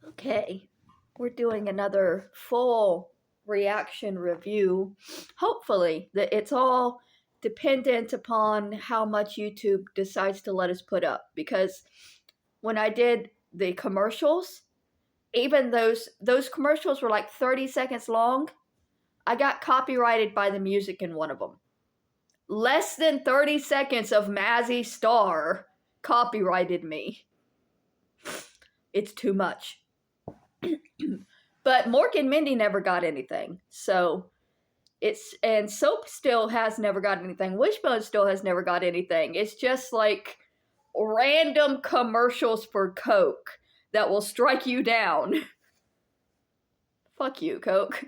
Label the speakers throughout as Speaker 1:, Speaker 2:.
Speaker 1: Okay, we're doing another full reaction review. Hopefully, that it's all dependent upon how much YouTube decides to let us put up. Because when I did the commercials, even those commercials were like 30 seconds long. I got copyrighted by the music in one of them. Less than 30 seconds of Mazzy Star copyrighted me. It's too much. But Mork and Mindy never got anything. And Soap still has never got anything. Wishbone still has never got anything. It's just like random commercials for Coke that will strike you down. Fuck you, Coke.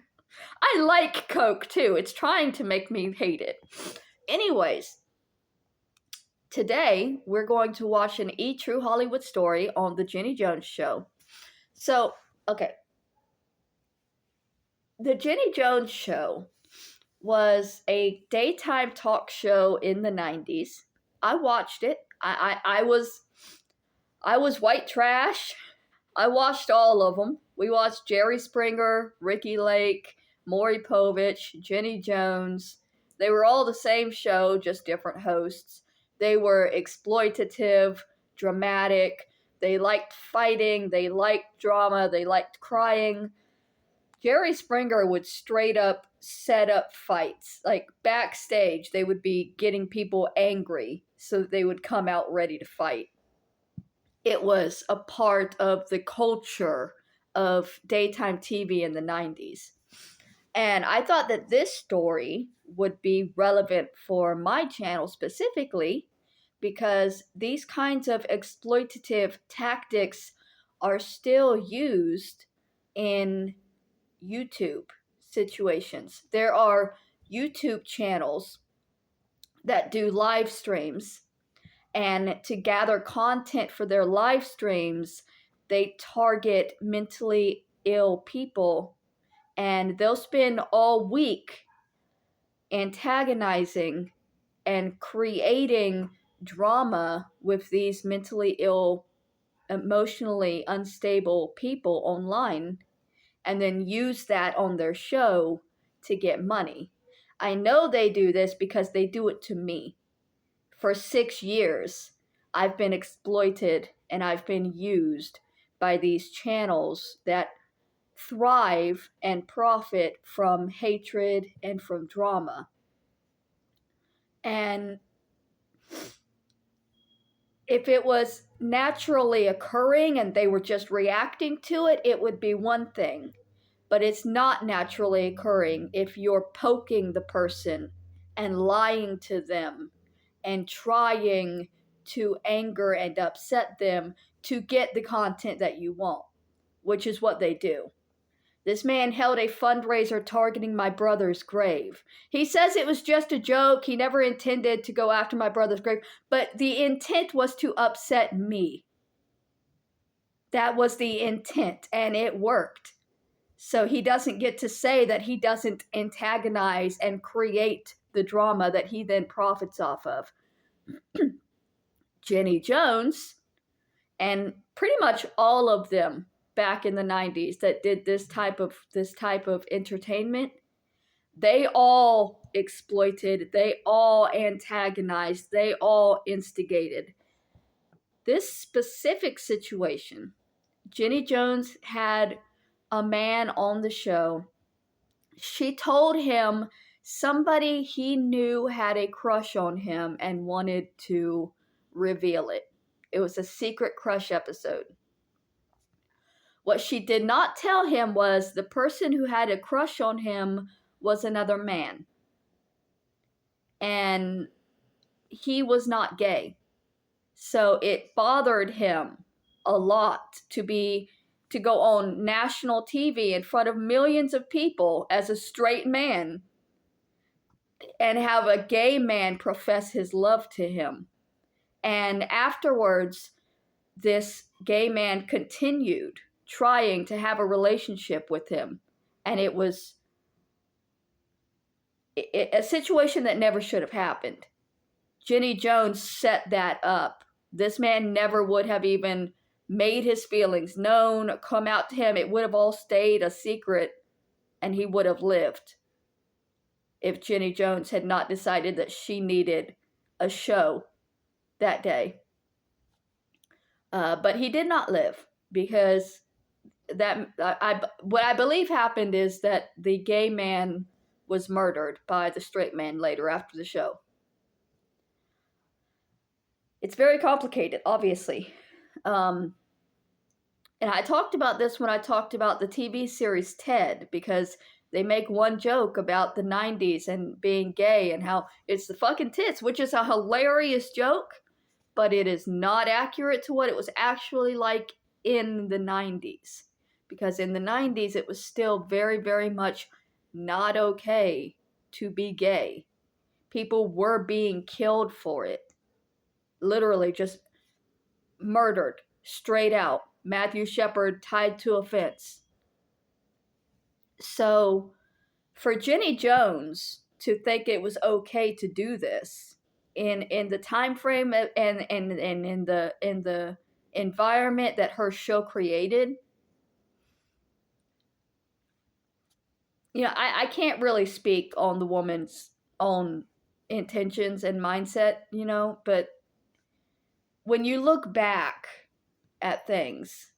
Speaker 1: I like Coke too. It's trying to make me hate it. Anyways, today we're going to watch an E! True Hollywood Story on the Jenny Jones Show. So, okay. The Jenny Jones Show was a daytime talk show in the 90s. I watched it. I was white trash. I watched all of them. We watched Jerry Springer, Ricky Lake, Maury Povich, Jenny Jones. They were all the same show, just different hosts. They were exploitative, dramatic. They liked fighting. They liked drama. They liked crying. Jerry Springer would straight up set up fights. Like backstage, they would be getting people angry so that they would come out ready to fight. It was a part of the culture of daytime TV in the 90s. And I thought that this story would be relevant for my channel specifically because these kinds of exploitative tactics are still used in YouTube situations. There are YouTube channels that do live streams, and to gather content for their live streams, they target mentally ill people, and they'll spend all week antagonizing and creating drama with these mentally ill, emotionally unstable people online, and then use that on their show to get money. I know they do this because they do it to me. For 6 years, I've been exploited and I've been used by these channels that thrive and profit from hatred and from drama. And if it was naturally occurring and they were just reacting to it, it would be one thing. But it's not naturally occurring if you're poking the person and lying to them and trying to anger and upset them to get the content that you want, which is what they do. This man held a fundraiser targeting my brother's grave. He says it was just a joke. He never intended to go after my brother's grave, but the intent was to upset me. That was the intent, and it worked. So he doesn't get to say that he doesn't antagonize and create the drama that he then profits off of. Jenny Jones, and pretty much all of them back in the 90s that did this type of entertainment, they all exploited, they all antagonized, they all instigated. This specific situation, Jenny Jones had a man on the show. She told him somebody he knew had a crush on him and wanted to reveal it. It was a secret crush episode. What she did not tell him was the person who had a crush on him was another man. And he was not gay. So it bothered him a lot to go on national TV in front of millions of people as a straight man and have a gay man profess his love to him. And afterwards, this gay man continued trying to have a relationship with him. And it was a situation that never should have happened. Jenny Jones set that up. This man never would have even made his feelings known, come out to him, it would have all stayed a secret and he would have lived if Jenny Jones had not decided that she needed a show that day. But he did not live because what I believe happened is that the gay man was murdered by the straight man later after the show. It's very complicated, obviously. And I talked about this when I talked about the TV series Ted, because they make one joke about the 90s and being gay and how it's the fucking tits, which is a hilarious joke, but it is not accurate to what it was actually like in the 90s. Because in the 90s, it was still very, very much not okay to be gay. People were being killed for it. Literally just murdered, straight out. Matthew Shepard tied to a fence. So for Jenny Jones to think it was okay to do this in the time frame and in the environment that her show created, I can't really speak on the woman's own intentions and mindset, but when you look back at things,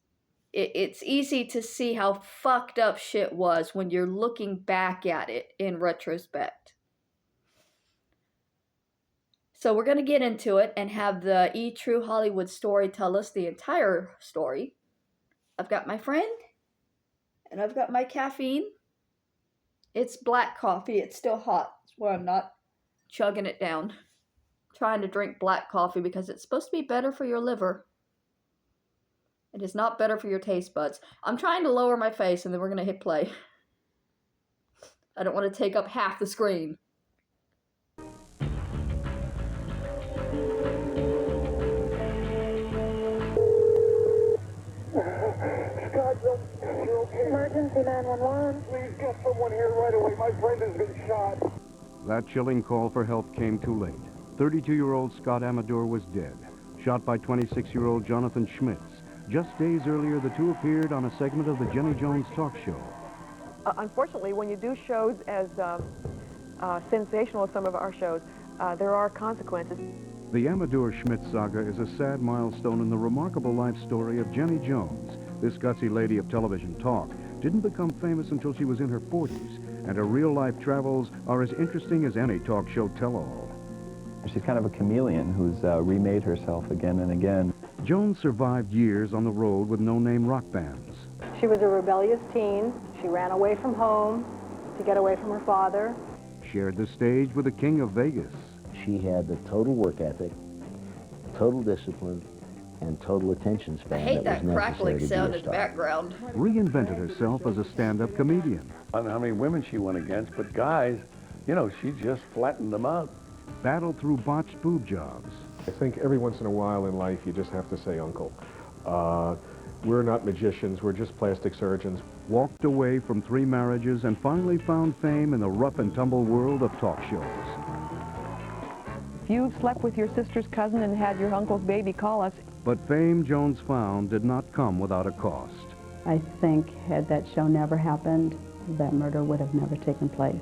Speaker 1: it's easy to see how fucked up shit was when you're looking back at it in retrospect. So we're going to get into it and have the True Hollywood Story tell us the entire story. I've got my friend, and I've got my caffeine. It's black coffee. It's still hot. That's why I'm not chugging it down. I'm trying to drink black coffee because it's supposed to be better for your liver. It is not better for your taste buds. I'm trying to lower my face, and then we're going to hit play. I don't want to take up half the screen.
Speaker 2: Scott, you're okay? Emergency 911. Please get someone here right away. My friend has been shot.
Speaker 3: That chilling call for help came too late. 32-year-old Scott Amador was dead, shot by 26-year-old Jonathan Schmitz. Just days earlier, the two appeared on a segment of the Jenny Jones talk show.
Speaker 4: Unfortunately, when you do shows as sensational as some of our shows, there are consequences.
Speaker 3: The Amador-Schmitz saga is a sad milestone in the remarkable life story of Jenny Jones. This gutsy lady of television talk didn't become famous until she was in her 40s, and her real-life travels are as interesting as any talk show tell-all.
Speaker 5: She's kind of a chameleon who's remade herself again and again.
Speaker 3: Jones survived years on the road with no-name rock bands.
Speaker 6: She was a rebellious teen. She ran away from home to get away from her father.
Speaker 3: Shared the stage with the King of Vegas.
Speaker 7: She had the total work ethic, total discipline, and total attention span.
Speaker 1: I hate that
Speaker 7: was
Speaker 1: crackling
Speaker 7: necessary to
Speaker 1: sound
Speaker 7: be a
Speaker 1: in the
Speaker 7: star.
Speaker 1: background.
Speaker 3: Reinvented herself as a stand-up comedian.
Speaker 8: I don't know how many women she went against, but guys, she just flattened them out.
Speaker 3: Battled through botched boob jobs.
Speaker 9: I think every once in a while in life you just have to say uncle. We're not magicians, we're just plastic surgeons.
Speaker 3: Walked away from 3 marriages and finally found fame in the rough and tumble world of talk shows.
Speaker 4: If you slept with your sister's cousin and had your uncle's baby, call us.
Speaker 3: But fame Jones found did not come without a cost.
Speaker 10: I think had that show never happened, that murder would have never taken place.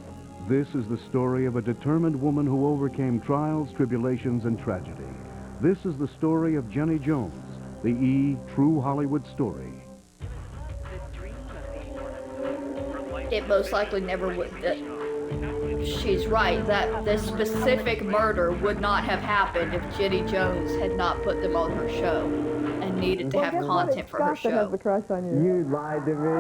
Speaker 3: This is the story of a determined woman who overcame trials, tribulations, and tragedy. This is the story of Jenny Jones, the True Hollywood Story.
Speaker 1: It most likely never would. She's right that this specific murder would not have happened if Jenny Jones had not put them on her show and needed to have content for her show.
Speaker 4: Scott that has the crush on you.
Speaker 7: You lied to me.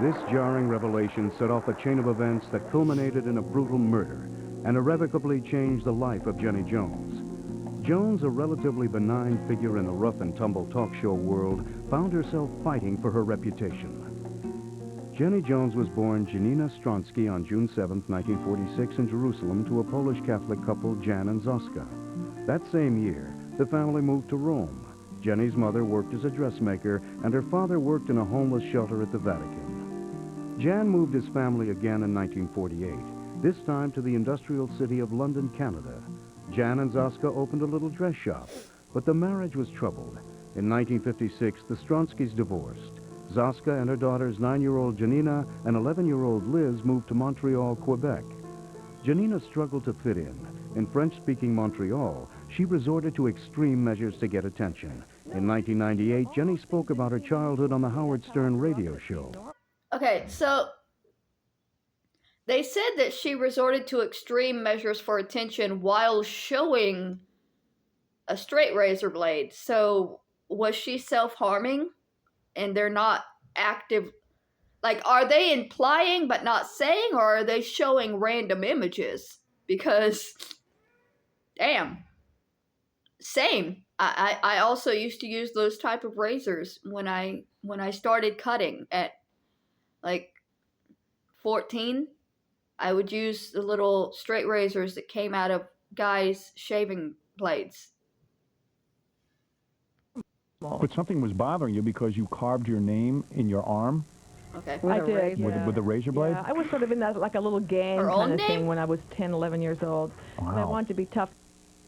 Speaker 3: This jarring revelation set off a chain of events that culminated in a brutal murder and irrevocably changed the life of Jenny Jones. Jones, a relatively benign figure in the rough and tumble talk show world, found herself fighting for her reputation. Jenny Jones was born Janina Stronsky on June 7, 1946 in Jerusalem to a Polish Catholic couple, Jan and Zoska. That same year, the family moved to Rome. Jenny's mother worked as a dressmaker, and her father worked in a homeless shelter at the Vatican. Jan moved his family again in 1948, this time to the industrial city of London, Canada. Jan and Zoska opened a little dress shop. But the marriage was troubled. In 1956, the Stronskys divorced. Zoska and her daughters 9-year-old Janina and 11-year-old Liz moved to Montreal, Quebec. Janina struggled to fit in. In French-speaking Montreal, she resorted to extreme measures to get attention. In 1998, Jenny spoke about her childhood on the Howard Stern radio show.
Speaker 1: Okay, so they said that she resorted to extreme measures for attention while showing a straight razor blade. So was she self-harming? And they're not active. Like, are they implying but not saying, or are they showing random images? Because, damn. Same. I also used to use those type of razors when I started cutting at like 14. I would use the little straight razors that came out of guys' shaving blades.
Speaker 11: But something was bothering you because you carved your name in your arm?
Speaker 1: Okay.
Speaker 4: I did, yeah.
Speaker 11: With a razor blade?
Speaker 4: Yeah, I was sort of in that, like a little gang
Speaker 1: Her
Speaker 4: kind
Speaker 1: own
Speaker 4: of thing
Speaker 1: name?
Speaker 4: when I was 10, 11 years old.
Speaker 11: Wow.
Speaker 4: And I wanted to be tough.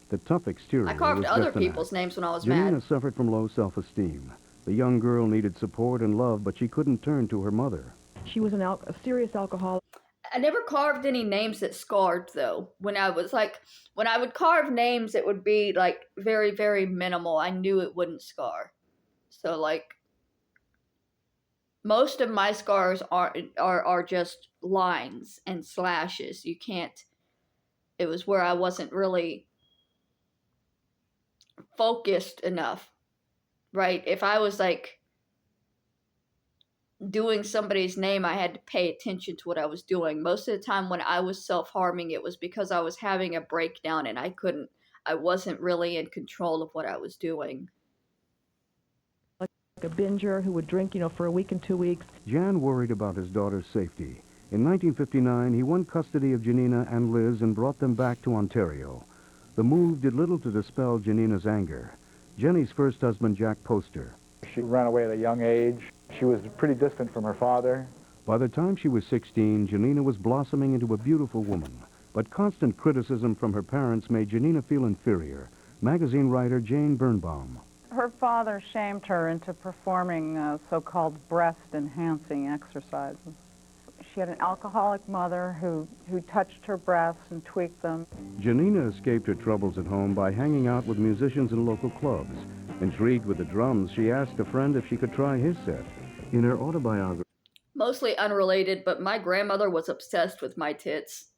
Speaker 3: The tough exterior
Speaker 1: I carved
Speaker 3: was
Speaker 1: other
Speaker 3: just an
Speaker 1: people's
Speaker 3: act.
Speaker 1: names when I was
Speaker 3: Janina
Speaker 1: mad.
Speaker 3: suffered from low self-esteem. The young girl needed support and love, but she couldn't turn to her mother.
Speaker 4: She was a serious alcoholic.
Speaker 1: I never carved any names that scarred, though. When I would carve names, it would be like very, very minimal. I knew it wouldn't scar. So like, most of my scars are just lines and slashes. You can't. It was where I wasn't really focused enough, right? If I was like doing somebody's name, I had to pay attention to what I was doing. Most of the time when I was self-harming, it was because I was having a breakdown and I wasn't really in control of what I was doing.
Speaker 4: Like a binger who would drink, for a week and 2 weeks.
Speaker 3: Jan worried about his daughter's safety. In 1959, he won custody of Janina and Liz and brought them back to Ontario. The move did little to dispel Janina's anger. Jenny's first husband, Jack Poster.
Speaker 12: She ran away at a young age. She was pretty distant from her father.
Speaker 3: By the time she was 16, Janina was blossoming into a beautiful woman. But constant criticism from her parents made Janina feel inferior. Magazine writer Jane Birnbaum.
Speaker 13: Her father shamed her into performing so-called breast-enhancing exercises. She had an alcoholic mother who touched her breasts and tweaked them.
Speaker 3: Janina escaped her troubles at home by hanging out with musicians in local clubs. Intrigued with the drums, she asked a friend if she could try his set. In her autobiography...
Speaker 1: Mostly unrelated, but my grandmother was obsessed with my tits.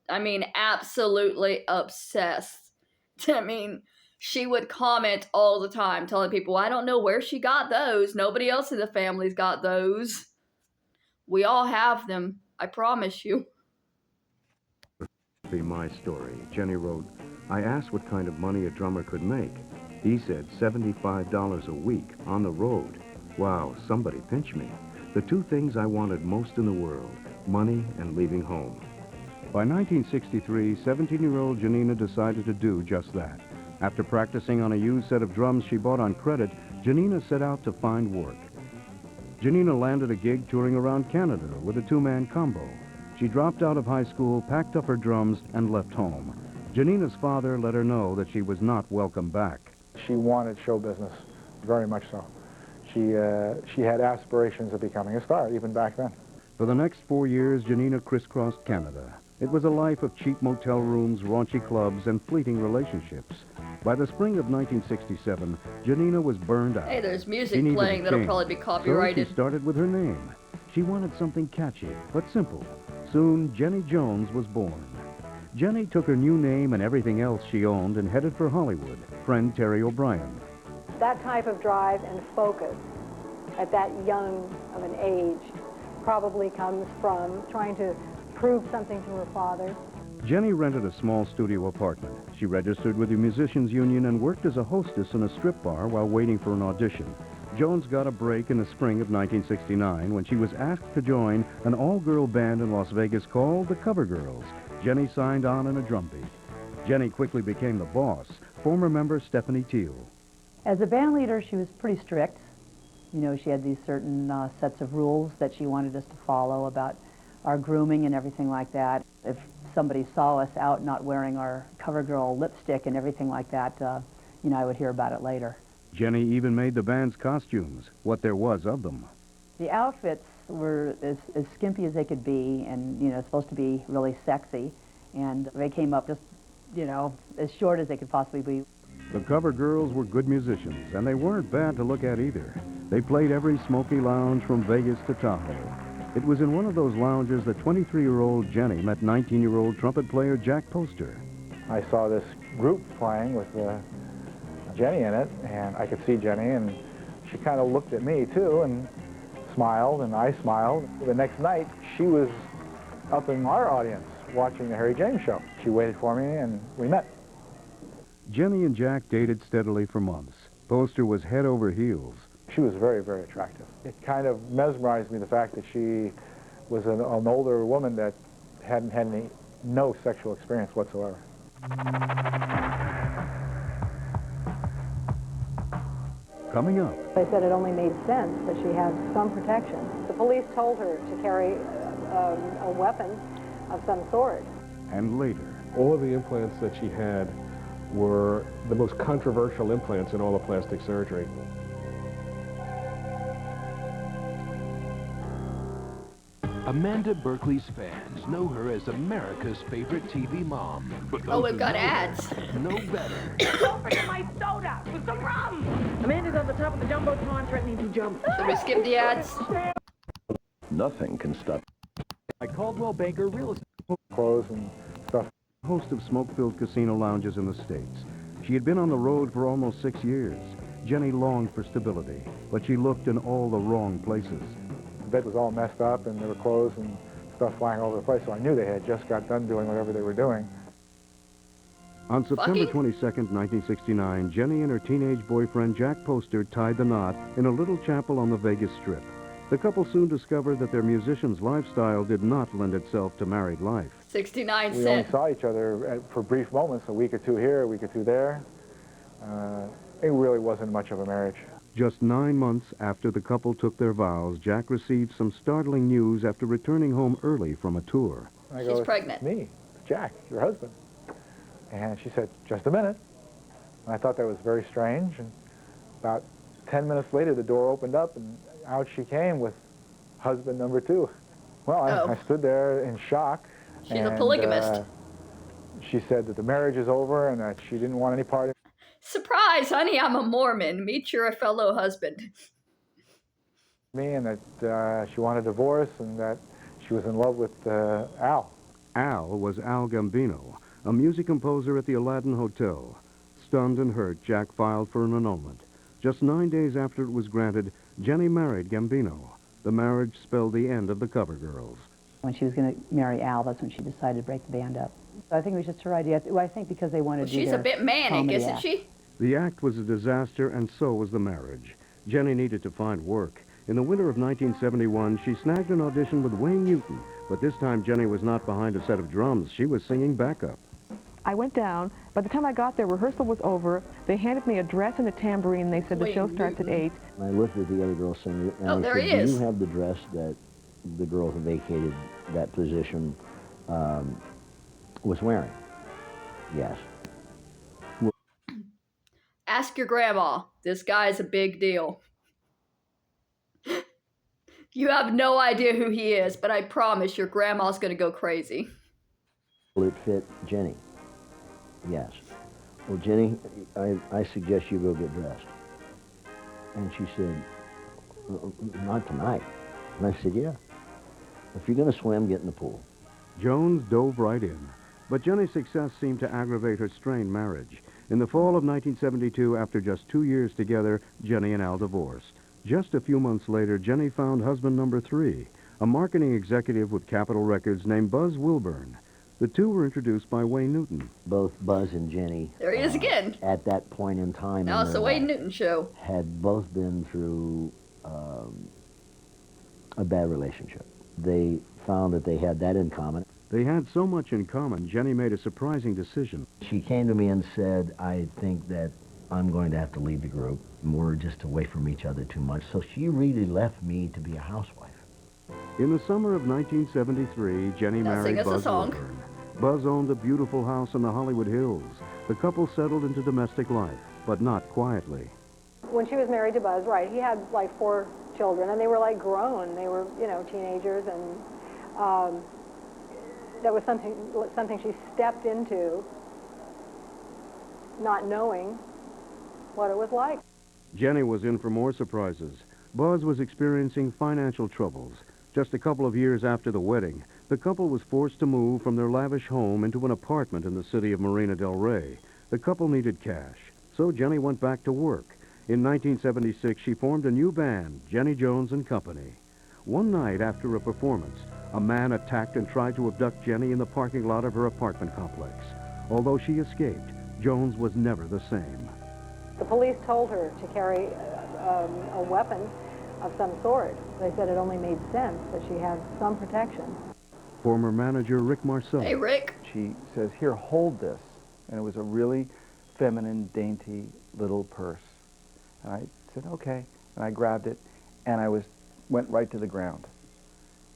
Speaker 1: I mean, absolutely obsessed. I mean, she would comment all the time, telling people, I don't know where she got those. Nobody else in the family's got those. We all have them, I promise you.
Speaker 3: Be my story. Jenny wrote, I asked what kind of money a drummer could make. He said $75 a week on the road. Wow, somebody pinch me. The two things I wanted most in the world, money and leaving home. By 1963, 17-year-old Janina decided to do just that. After practicing on a used set of drums she bought on credit, Janina set out to find work. Janina landed a gig touring around Canada with a two-man combo. She dropped out of high school, packed up her drums, and left home. Janina's father let her know that she was not welcome back.
Speaker 12: She wanted show business, very much so. She had aspirations of becoming a star, even back then.
Speaker 3: For the next 4 years, Janina crisscrossed Canada. It was a life of cheap motel rooms, raunchy clubs, and fleeting relationships. By the spring of 1967, Janina was burned out.
Speaker 1: Hey, there's
Speaker 3: She
Speaker 1: music
Speaker 3: needed
Speaker 1: playing
Speaker 3: a
Speaker 1: that'll
Speaker 3: change.
Speaker 1: probably be
Speaker 3: So
Speaker 1: copyrighted.
Speaker 3: she started with her name. She wanted something catchy, but simple. Soon, Jenny Jones was born. Jenny took her new name and everything else she owned and headed for Hollywood. Friend Terry O'Brien.
Speaker 6: That type of drive and focus at that young of an age probably comes from trying to prove something to her father.
Speaker 3: Jenny rented a small studio apartment. She registered with the Musicians Union and worked as a hostess in a strip bar while waiting for an audition. Jones got a break in the spring of 1969 when she was asked to join an all-girl band in Las Vegas called the Cover Girls. Jenny signed on in a drum beat. Jenny quickly became the boss. Former member Stephanie Teal.
Speaker 10: As a band leader, she was pretty strict. You know, she had these certain sets of rules that she wanted us to follow about our grooming and everything like that. If somebody saw us out not wearing our CoverGirl lipstick and everything like that, you know, I would hear about it later.
Speaker 3: Jenny even made the band's costumes, what there was of them.
Speaker 10: The outfits were as skimpy as they could be, and, you know, supposed to be really sexy. And they came up just, you know, as short as they could possibly be.
Speaker 3: The cover girls were good musicians, and they weren't bad to look at either. They played every smoky lounge from Vegas to Tahoe. It was in one of those lounges that 23-year-old Jenny met 19-year-old trumpet player Jack Poster.
Speaker 12: I saw this group playing with Jenny in it, and I could see Jenny, and she kind of looked at me too and smiled, and I smiled. The next night, she was up in our audience watching the Harry James show. She waited for me, and we met.
Speaker 3: Jenny and Jack dated steadily for months. Poster was head over heels.
Speaker 12: She was very, very attractive. It kind of mesmerized me, the fact that she was an older woman that hadn't had no sexual experience whatsoever.
Speaker 3: Coming up.
Speaker 6: They said it only made sense that she had some protection. The police told her to carry a weapon of some sort.
Speaker 3: And later.
Speaker 9: All of the implants that she had were the most controversial implants in all of plastic surgery.
Speaker 14: Amanda Berkeley's fans know her as America's favorite TV mom. But
Speaker 1: Oh, we've got ads.
Speaker 14: No better.
Speaker 15: Open my soda with some rum! Amanda's on the top of the jumbotron threatening to jump.
Speaker 1: Should we skip the ads?
Speaker 5: Nothing can stop.
Speaker 11: Like Caldwell Banker Real Estate.
Speaker 12: Clothes and stuff.
Speaker 3: Host of smoke-filled casino lounges in the States. She had been on the road for almost 6 years. Jenny longed for stability, but she looked in all the wrong places.
Speaker 12: The bed was all messed up, and there were clothes and stuff flying all over the place, so I knew they had just got done doing whatever they were doing.
Speaker 3: On September 22nd, 1969, Jenny and her teenage boyfriend Jack Poster tied the knot in a little chapel on the Vegas Strip. The couple soon discovered that their musician's lifestyle did not lend itself to married life.
Speaker 1: 69
Speaker 12: We only
Speaker 1: cents.
Speaker 12: saw each other for brief moments, a week or two here, a week or two there. It really wasn't much of a marriage.
Speaker 3: Just 9 months after the couple took their vows, Jack received some startling news after returning home early from a tour.
Speaker 12: I
Speaker 1: She's
Speaker 12: go,
Speaker 1: pregnant.
Speaker 12: Me, Jack, your husband. And she said, just a minute. And I thought that was very strange. And about 10 minutes later, the door opened up, and out she came with husband number 2. Well, I stood there in shock.
Speaker 1: She's a polygamist.
Speaker 12: She said that the marriage is over and that she didn't want any part of it.
Speaker 1: Surprise, honey, I'm a Mormon. Meet your fellow husband.
Speaker 12: Me, and that she wanted a divorce, and that she was in love with Al.
Speaker 3: Al was Al Gambino, a music composer at the Aladdin Hotel. Stunned and hurt, Jack filed for an annulment. Just 9 days after it was granted, Jenny married Gambino. The marriage spelled the end of the Cover Girls.
Speaker 10: When she was going to marry Al, that's when she decided to break the band up. So I think it was just her idea. Well, I think because they wanted to do
Speaker 1: She's
Speaker 10: their
Speaker 1: a bit manic,
Speaker 10: comedy
Speaker 1: isn't
Speaker 10: act.
Speaker 1: she?
Speaker 3: The act was a disaster, and so was the marriage. Jenny needed to find work. In the winter of 1971, she snagged an audition with Wayne Newton, but this time Jenny was not behind a set of drums. She was singing backup.
Speaker 4: I went down. By the time I got there, rehearsal was over. They handed me a dress and a tambourine. They said the show starts at 8.
Speaker 7: I looked at the other girl singer, and I
Speaker 1: there
Speaker 7: said,
Speaker 1: he
Speaker 7: do
Speaker 1: is.
Speaker 7: you have the dress that the girl who vacated that position was wearing? Yes.
Speaker 1: Ask your grandma. This guy's a big deal. You have no idea who he is, but I promise your grandma's going to go crazy.
Speaker 7: Will it fit Jenny? Yes. Well, Jenny, I suggest you go get dressed. And she said, not tonight. And I said, yeah. If you're going to swim, get in the pool.
Speaker 3: Jones dove right in, but Jenny's success seemed to aggravate her strained marriage. In the fall of 1972, after just 2 years together, Jenny and Al divorced. Just a few months later, Jenny found husband number 3, a marketing executive with Capitol Records named Buzz Wilburn. The two were introduced by Wayne Newton.
Speaker 7: Both Buzz and Jenny,
Speaker 1: There he is again.
Speaker 7: at that point in time,
Speaker 1: Now it's the Wayne Newton show.
Speaker 7: had both been through a bad relationship. They found that they had that in common.
Speaker 3: They had so much in common, Jenny made a surprising decision.
Speaker 7: She came to me and said, I think that I'm going to have to leave the group. We're just away from each other too much. So she really left me to be a housewife.
Speaker 3: In the summer of 1973, Jenny
Speaker 1: Now sing
Speaker 3: married
Speaker 1: us a
Speaker 3: Buzz
Speaker 1: song.
Speaker 3: Wilburn. Buzz owned a beautiful house in the Hollywood Hills. The couple settled into domestic life. but not quietly.
Speaker 6: When she was married to Buzz, right, he had like 4 children, and they were like grown. They were, you know, teenagers, and that was something she stepped into, not knowing what it was like.
Speaker 3: Jenny was in for more surprises. Buzz was experiencing financial troubles. Just a couple of years after the wedding, the couple was forced to move from their lavish home into an apartment in the city of Marina del Rey. The couple needed cash, so Jenny went back to work. In 1976, she formed a new band, Jenny Jones and Company. One night after a performance, a man attacked and tried to abduct Jenny in the parking lot of her apartment complex. Although she escaped, Jones was never the same.
Speaker 6: The police told her to carry a weapon of some sort. They said it only made sense that she have some protection.
Speaker 3: Former manager Rick Marceau.
Speaker 1: Hey, Rick.
Speaker 16: She says, "Here, hold this." And it was a really feminine, dainty little purse. And I said, "Okay." And I grabbed it, and went right to the ground.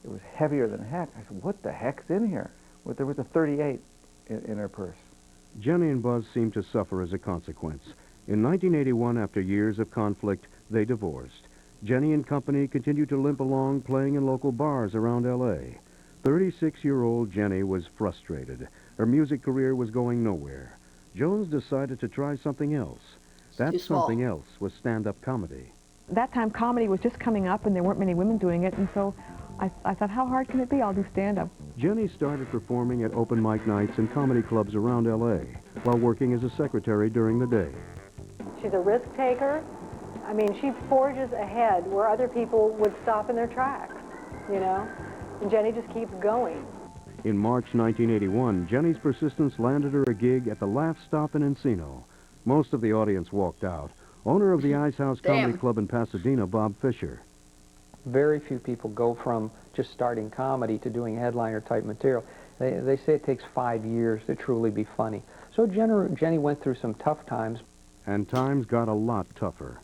Speaker 16: It was heavier than heck. I said, "What the heck's in here?" Well, there was a .38 in her purse.
Speaker 3: Jenny and Buzz seemed to suffer as a consequence. In 1981, after years of conflict, they divorced. Jenny and Company continued to limp along, playing in local bars around L.A. 36-year-old Jenny was frustrated. Her music career was going nowhere. Jones decided to try something else. That something else was stand-up comedy.
Speaker 4: That time comedy was just coming up and there weren't many women doing it, and so I thought, how hard can it be? I'll do stand-up.
Speaker 3: Jenny started performing at open mic nights and comedy clubs around L.A. while working as a secretary during the day.
Speaker 6: She's a risk taker. I mean, she forges ahead where other people would stop in their tracks, you know? And Jenny just keeps going.
Speaker 3: In March 1981, Jenny's persistence landed her a gig at the Laugh Stop in Encino. Most of the audience walked out. Owner of the Ice House Comedy Club in Pasadena, Bob Fisher.
Speaker 17: Very few people go from just starting comedy to doing headliner-type material. They say it takes 5 years to truly be funny. So Jenny went through some tough times.
Speaker 3: And times got a lot tougher.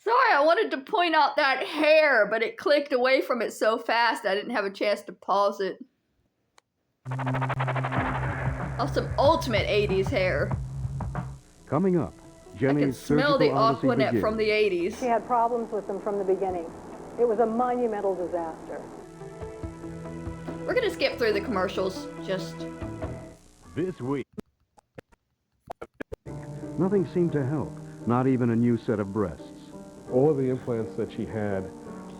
Speaker 1: Sorry, I wanted to point out that hair, but it clicked away from it so fast I didn't have a chance to pause it. Oh, some ultimate 80s hair.
Speaker 3: Coming up, Jenny's
Speaker 1: I can smell the
Speaker 3: surgical odyssey
Speaker 1: Aquanet
Speaker 3: begins.
Speaker 1: from the 80s.
Speaker 6: She had problems with them from the beginning. It was a monumental disaster.
Speaker 1: We're going to skip through the commercials, just...
Speaker 3: This week. Nothing seemed to help, not even a new set of breasts.
Speaker 9: All of the implants that she had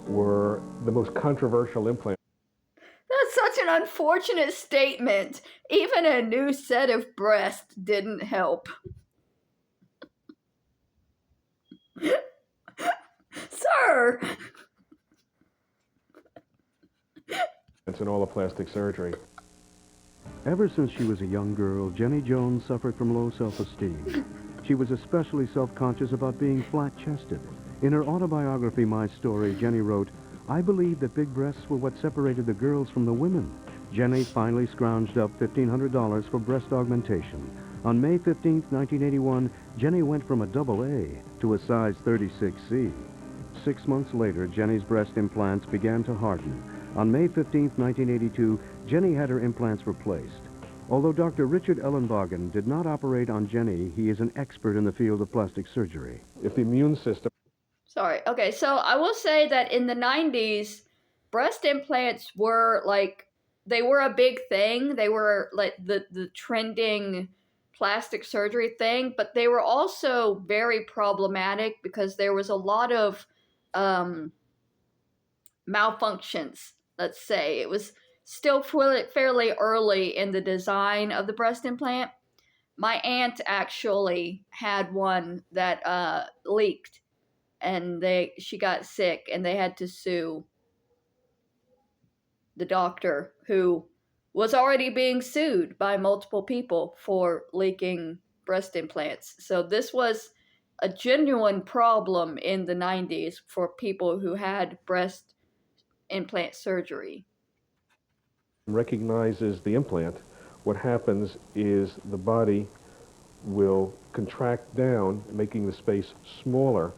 Speaker 9: were the most controversial implants.
Speaker 1: That's such an unfortunate statement. Even a new set of breasts didn't help. Sir!
Speaker 9: In all the plastic surgery.
Speaker 3: Ever since she was a young girl, Jenny Jones suffered from low self-esteem. She was especially self-conscious about being flat-chested. In her autobiography, My Story, Jenny wrote, "I believe that big breasts were what separated the girls from the women." Jenny finally scrounged up $1,500 for breast augmentation. On May 15, 1981, Jenny went from a AA to a size 36C. 6 months later, Jenny's breast implants began to harden. On May 15, 1982, Jenny had her implants replaced. Although Dr. Richard Ellenbogen did not operate on Jenny, he is an expert in the field of plastic surgery.
Speaker 9: If the immune system...
Speaker 1: Sorry. Okay, so I will say that in the 90s, breast implants were like, they were a big thing. They were like the trending plastic surgery thing, but they were also very problematic because there was a lot of malfunctions, let's say. It was still fairly early in the design of the breast implant. My aunt actually had one that leaked, and she got sick, and they had to sue the doctor, who was already being sued by multiple people for leaking breast implants. So this was a genuine problem in the 90s for people who had breast implant surgery.
Speaker 9: Recognizes the implant, what happens is the body will contract down, making the space smaller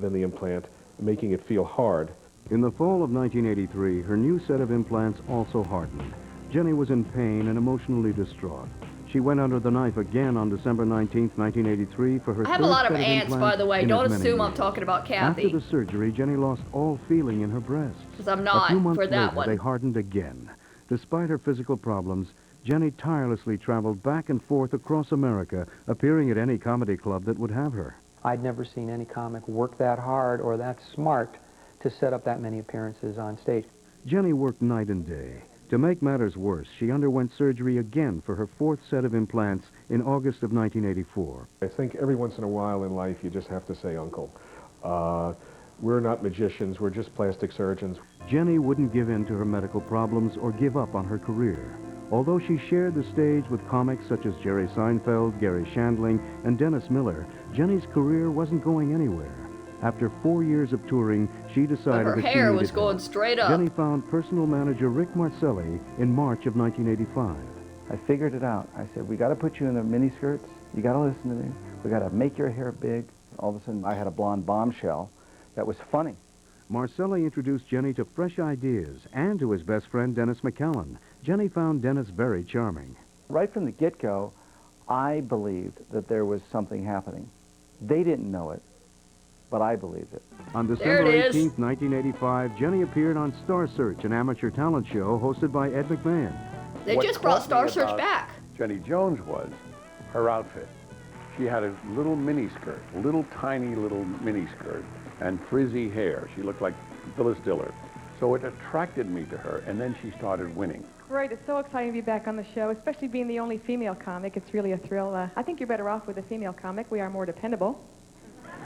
Speaker 9: than the implant, making it feel hard.
Speaker 3: In the fall of 1983, her new set of implants also hardened. Jenny was in pain and emotionally distraught. She went under the knife again on December 19, 1983 for her
Speaker 1: I have a
Speaker 3: third
Speaker 1: lot of
Speaker 3: set
Speaker 1: aunts, by
Speaker 3: implants
Speaker 1: the way.
Speaker 3: in
Speaker 1: Don't
Speaker 3: as many
Speaker 1: assume I'm
Speaker 3: years.
Speaker 1: talking about
Speaker 3: After
Speaker 1: Kathy.
Speaker 3: the surgery, Jenny lost all feeling in her breasts.
Speaker 1: Because I'm
Speaker 3: A few
Speaker 1: not
Speaker 3: months
Speaker 1: for that
Speaker 3: later,
Speaker 1: one.
Speaker 3: they hardened again. Despite her physical problems, Jenny tirelessly traveled back and forth across America, appearing at any comedy club that would have her.
Speaker 17: I'd never seen any comic work that hard or that smart to set up that many appearances on stage.
Speaker 3: Jenny worked night and day. To make matters worse, she underwent surgery again for her fourth set of implants in August of 1984.
Speaker 9: I think every once in a while in life you just have to say uncle. We're not magicians, we're just plastic surgeons.
Speaker 3: Jenny wouldn't give in to her medical problems or give up on her career. Although she shared the stage with comics such as Jerry Seinfeld, Gary Shandling, and Dennis Miller, Jenny's career wasn't going anywhere. After 4 years of touring, she decided
Speaker 1: But her
Speaker 3: that she
Speaker 1: hair
Speaker 3: needed
Speaker 1: was going
Speaker 3: help.
Speaker 1: straight up.
Speaker 3: Jenny found personal manager Rick Marcelli in March of 1985.
Speaker 16: I figured it out. I said, we got to put you in the miniskirts. You got to listen to me. We got to make your hair big. All of a sudden, I had a blonde bombshell that was funny.
Speaker 3: Marcelli introduced Jenny to fresh ideas and to his best friend, Dennis McCallan. Jenny found Dennis very charming.
Speaker 16: Right from the get-go, I believed that there was something happening. They didn't know it, but I believed it.
Speaker 3: On December 18, 1985, Jenny appeared on Star Search, an amateur talent show hosted by Ed McMahon.
Speaker 1: They just brought Star Search back.
Speaker 8: Jenny Jones was her outfit. She had a little mini skirt, tiny little mini skirt, and frizzy hair. She looked like Phyllis Diller. So it attracted me to her, and then she started winning.
Speaker 4: Great, it's so exciting to be back on the show, especially being the only female comic. It's really a thrill. I think you're better off with a female comic. We are more dependable.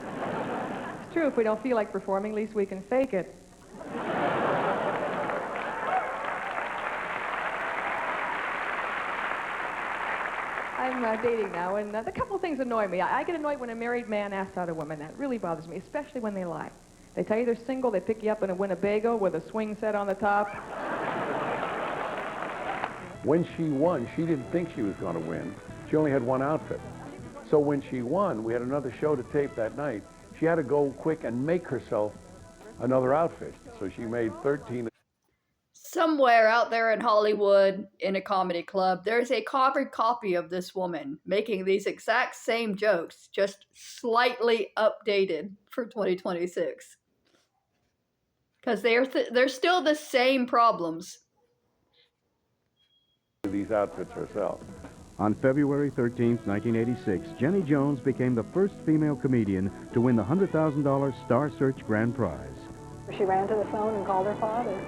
Speaker 4: It's true, if we don't feel like performing, at least we can fake it. I'm dating now, and a couple of things annoy me. I get annoyed when a married man asks out a woman. That really bothers me, especially when they lie. They tell you they're single, they pick you up in a Winnebago with a swing set on the top.
Speaker 8: When she won, she didn't think she was going to win. She only had one outfit. So when she won, we had another show to tape that night. She had to go quick and make herself another outfit. So she made 13.
Speaker 1: Somewhere out there in Hollywood, in a comedy club, there's a copied copy of this woman making these exact same jokes, just slightly updated for 2026. Because they're still the same problems.
Speaker 8: These outfits herself.
Speaker 3: On February 13, 1986, Jenny Jones became the first female comedian to win the $100,000 Star Search Grand Prize.
Speaker 6: She ran to the phone and called her father.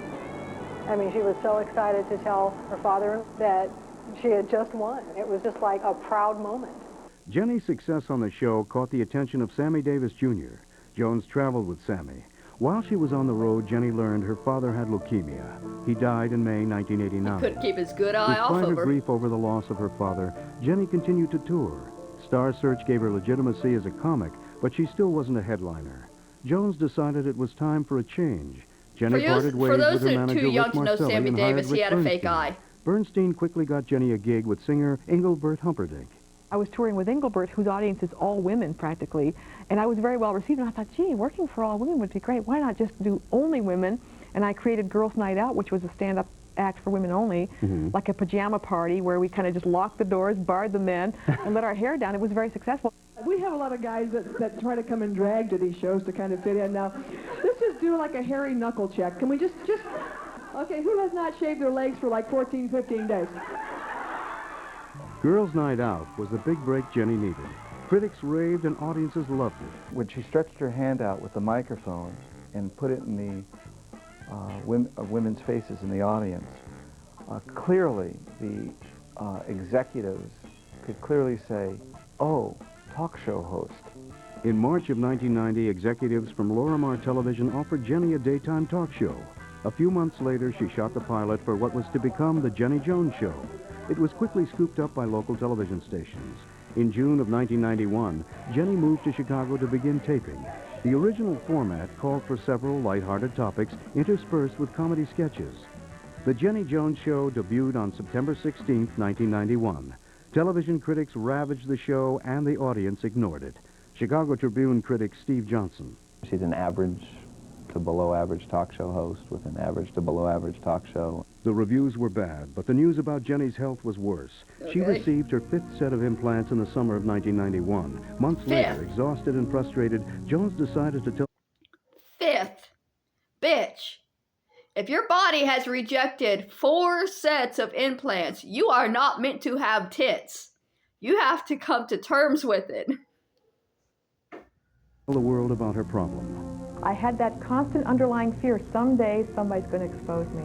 Speaker 6: I mean, she was so excited to tell her father that she had just won. It was just like a proud moment.
Speaker 3: Jenny's success on the show caught the attention of Sammy Davis Jr. Jones traveled with Sammy. While she was on the road, Jenny learned her father had leukemia. He died in May 1989.
Speaker 1: Couldn't keep his good eye off
Speaker 3: Despite
Speaker 1: of
Speaker 3: her
Speaker 1: her.
Speaker 3: grief over the loss of her father, Jenny continued to tour. Star Search gave her legitimacy as a comic, but she still wasn't a headliner. Jones decided it was time for a change. Jenny parted ways with her manager
Speaker 1: too young
Speaker 3: Rick
Speaker 1: to know
Speaker 3: Marcelli
Speaker 1: Sammy
Speaker 3: and hired
Speaker 1: Davis, he
Speaker 3: Rick
Speaker 1: had a fake
Speaker 3: Bernstein.
Speaker 1: eye.
Speaker 3: Bernstein quickly got Jenny a gig with singer Engelbert Humperdinck.
Speaker 4: I was touring with Engelbert, whose audience is all women practically, and I was very well received, and I thought, gee, working for all women would be great. Why not just do only women? And I created Girls Night Out, which was a stand-up act for women only, like a pajama party where we kind of just locked the doors, barred the men, and let our hair down. It was very successful.
Speaker 15: We have a lot of guys that try to come and drag to these shows to kind of fit in. Now, let's just do like a hairy knuckle check. Can we just, okay, who has not shaved their legs for like 14, 15 days?
Speaker 3: Girls' Night Out was the big break Jenny needed. Critics raved and audiences loved it.
Speaker 16: When she stretched her hand out with the microphone and put it in the women's faces in the audience, clearly the executives could clearly say, oh, talk show host.
Speaker 3: In March of 1990, executives from Lorimar Television offered Jenny a daytime talk show. A few months later, she shot the pilot for what was to become The Jenny Jones Show. It was quickly scooped up by local television stations. In June of 1991, Jenny moved to Chicago to begin taping. The original format called for several lighthearted topics interspersed with comedy sketches. The Jenny Jones Show debuted on September 16, 1991. Television critics ravaged the show and the audience ignored it. Chicago Tribune critic Steve Johnson.
Speaker 5: She's an average to below average talk show host with an average to below average talk show.
Speaker 3: The reviews were bad, but the news about Jenny's health was worse. She
Speaker 1: Okay.
Speaker 3: received her 5th set of implants in the summer of 1991. Months later, exhausted and frustrated, Jones decided to tell...
Speaker 1: 5th. Bitch. If your body has rejected 4 sets of implants, you are not meant to have tits. You have to come to terms with it.
Speaker 3: the world about her problem.
Speaker 4: I had that constant underlying fear, someday somebody's going to expose me.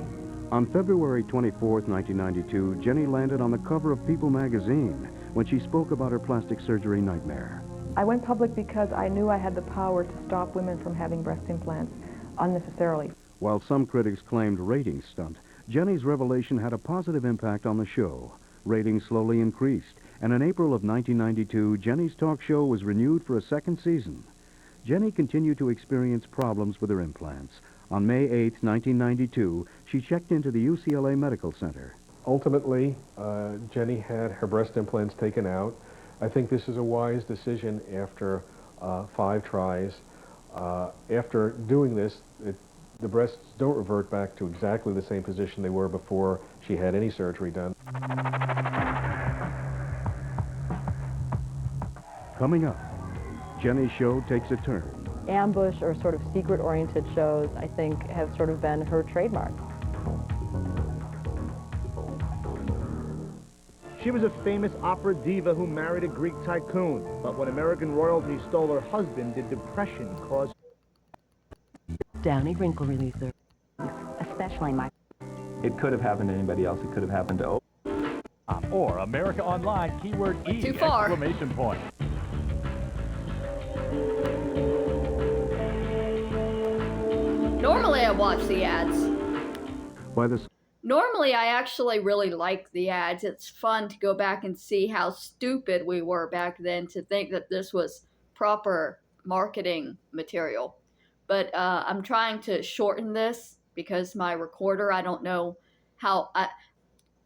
Speaker 3: On February 24, 1992, Jenny landed on the cover of People magazine when she spoke about her plastic surgery nightmare.
Speaker 4: I went public because I knew I had the power to stop women from having breast implants unnecessarily.
Speaker 3: While some critics claimed ratings stunt, Jenny's revelation had a positive impact on the show. Ratings slowly increased, and in April of 1992, Jenny's talk show was renewed for a 2nd season. Jenny continued to experience problems with her implants. On May 8, 1992, she checked into the UCLA Medical Center.
Speaker 9: Ultimately, Jenny had her breast implants taken out. I think this is a wise decision after 5 tries. After doing this, the breasts don't revert back to exactly the same position they were before she had any surgery done.
Speaker 3: Coming up, Jenny's show takes a turn.
Speaker 18: Ambush or sort of secret-oriented shows, I think, have sort of been her trademark.
Speaker 19: She was a famous opera diva who married a Greek tycoon, but when American royalty stole her husband, did depression cause...
Speaker 20: Downy wrinkle releaser, especially my...
Speaker 5: It could have happened to anybody else. It could have happened to
Speaker 11: Or America Online, keyword E,
Speaker 1: Too far.
Speaker 11: exclamation point.
Speaker 1: Normally I watch the ads.
Speaker 3: By the
Speaker 1: Normally I actually really like the ads. It's fun to go back and see how stupid we were back then to think that this was proper marketing material. But I'm trying to shorten this because my recorder, I don't know how...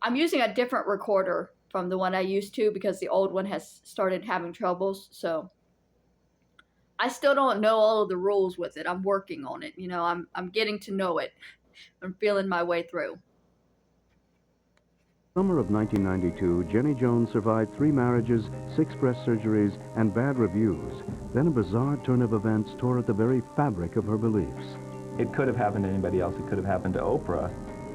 Speaker 1: I'm using a different recorder from the one I used to because the old one has started having troubles, so I still don't know all of the rules with it. I'm working on it. You know, I'm getting to know it. I'm feeling my way through.
Speaker 3: Summer of 1992, Jenny Jones survived 3 marriages, 6 breast surgeries, and bad reviews. Then a bizarre turn of events tore at the very fabric of her beliefs.
Speaker 5: It could have happened to anybody else. It could have happened to Oprah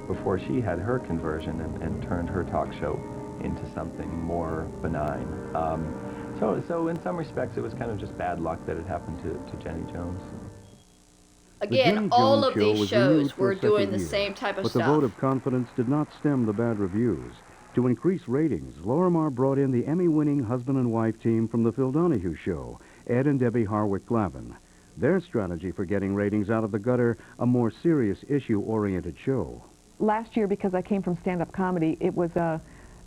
Speaker 5: before she had her conversion and turned her talk show into something more benign. So in some respects, it was kind of just bad luck that it happened to Jenny Jones.
Speaker 1: Again, all of these shows were doing the same type of
Speaker 3: stuff. But
Speaker 1: stuff.
Speaker 3: the vote of confidence did not stem the bad reviews. To increase ratings, Lorimar brought in the Emmy-winning husband and wife team from The Phil Donahue Show, Ed and Debbie Harwick-Glavin. Their strategy for getting ratings out of the gutter, a more serious issue-oriented show.
Speaker 4: Last year, because I came from stand-up comedy, it was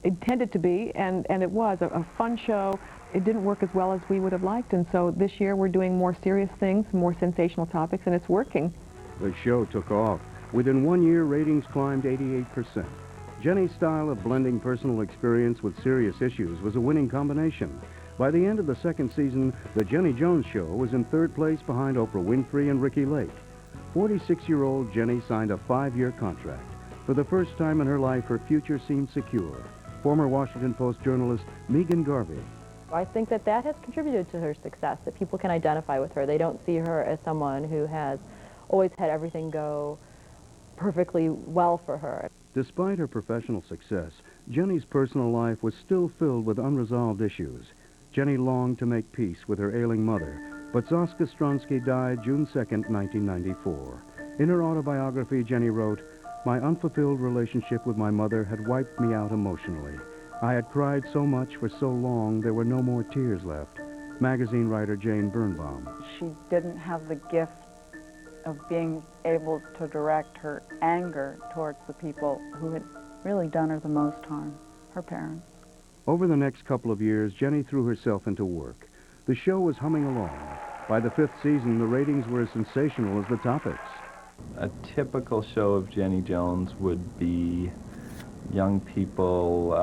Speaker 4: intended to be, and it was a fun show. It didn't work as well as we would have liked, and so this year we're doing more serious things, more sensational topics, and it's working.
Speaker 3: The show took off. Within 1 year, ratings climbed 88%. Jenny's style of blending personal experience with serious issues was a winning combination. By the end of the 2nd season, The Jenny Jones Show was in 3rd place behind Oprah Winfrey and Ricky Lake. 46-year-old Jenny signed a 5-year contract. For the first time in her life, her future seemed secure. Former Washington Post journalist Megan Garvey.
Speaker 18: I think that has contributed to her success, that people can identify with her. They don't see her as someone who has always had everything go perfectly well for her.
Speaker 3: Despite her professional success, Jenny's personal life was still filled with unresolved issues. Jenny longed to make peace with her ailing mother, but Zoska Stronsky died June 2nd, 1994. In her autobiography, Jenny wrote, "My unfulfilled relationship with my mother had wiped me out emotionally. I had cried so much for so long there were no more tears left." Magazine writer Jane Birnbaum.
Speaker 13: She didn't have the gift of being able to direct her anger towards the people who had really done her the most harm, her parents.
Speaker 3: Over the next couple of years, Jenny threw herself into work. The show was humming along. By the 5th season, the ratings were as sensational as the topics.
Speaker 5: A typical show of Jenny Jones would be young people,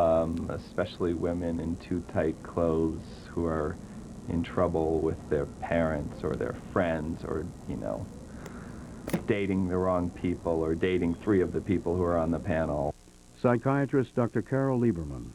Speaker 5: especially women in too tight clothes, who are in trouble with their parents or their friends, or, you know, dating the wrong people or dating 3 of the people who are on the panel.
Speaker 3: Psychiatrist Dr. Carol Lieberman.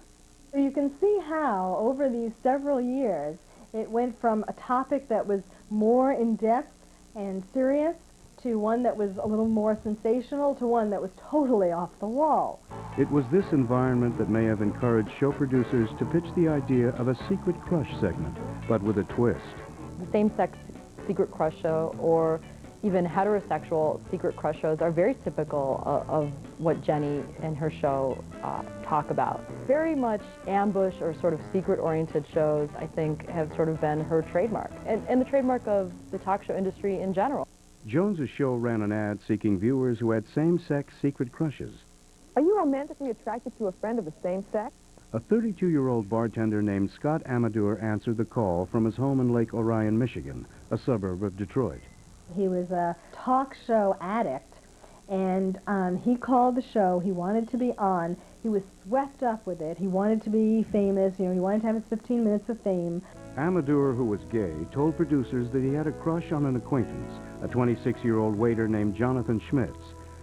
Speaker 21: You can see how, over these several years, it went from a topic that was more in-depth and serious to one that was a little more sensational to one that was totally off the wall.
Speaker 3: It was this environment that may have encouraged show producers to pitch the idea of a secret crush segment, but with a twist.
Speaker 18: The same-sex secret crush show or even heterosexual secret crush shows are very typical of what Jenny and her show talk about. Very much ambush or sort of secret-oriented shows, I think, have sort of been her trademark, and the trademark of the talk show industry in general.
Speaker 3: Jones's show ran an ad seeking viewers who had same-sex secret crushes.
Speaker 4: Are you romantically attracted to a friend of the same sex?
Speaker 3: A 32-year-old bartender named Scott Amador answered the call from his home in Lake Orion, Michigan, a suburb of Detroit.
Speaker 21: He was a talk show addict, and he called the show. He wanted to be on. He was swept up with it. He wanted to be famous. You know, he wanted to have his 15 minutes of fame.
Speaker 3: Amador, who was gay, told producers that he had a crush on an acquaintance, a 26-year-old waiter named Jonathan Schmitz.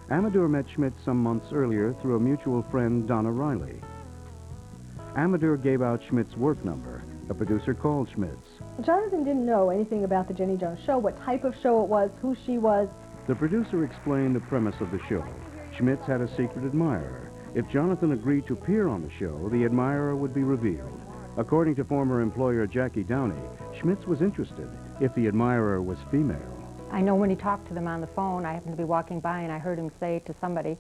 Speaker 3: Amador met Schmitz some months earlier through a mutual friend, Donna Riley. Amador gave out Schmitz's work number. A producer called Schmitz.
Speaker 21: Jonathan didn't know anything about the Jenny Jones show, what type of show it was, who she was.
Speaker 3: The producer explained the premise of the show. Schmitz had a secret admirer. If Jonathan agreed to appear on the show, the admirer would be revealed. According to former employer Jackie Downey, Schmitz was interested if the admirer was female.
Speaker 22: I know when he talked to them on the phone, I happened to be walking by and I heard him say to somebody,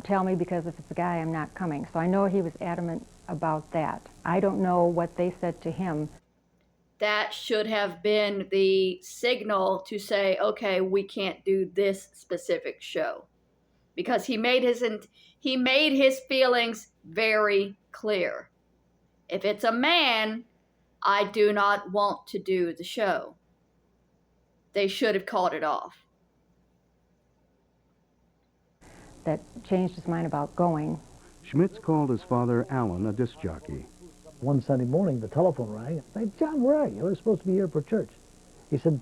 Speaker 22: tell me, because if it's a guy, I'm not coming. So I know he was adamant about that. I don't know what they said to him.
Speaker 1: That should have been the signal to say, okay, we can't do this specific show. Because he made his feelings very clear. If it's a man, I do not want to do the show. They should have called it off.
Speaker 22: That changed his mind about going.
Speaker 3: Schmitz called his father, Alan, a disc jockey.
Speaker 7: One Sunday morning, the telephone rang. I said, John, where are you? We're supposed to be here for church. He said,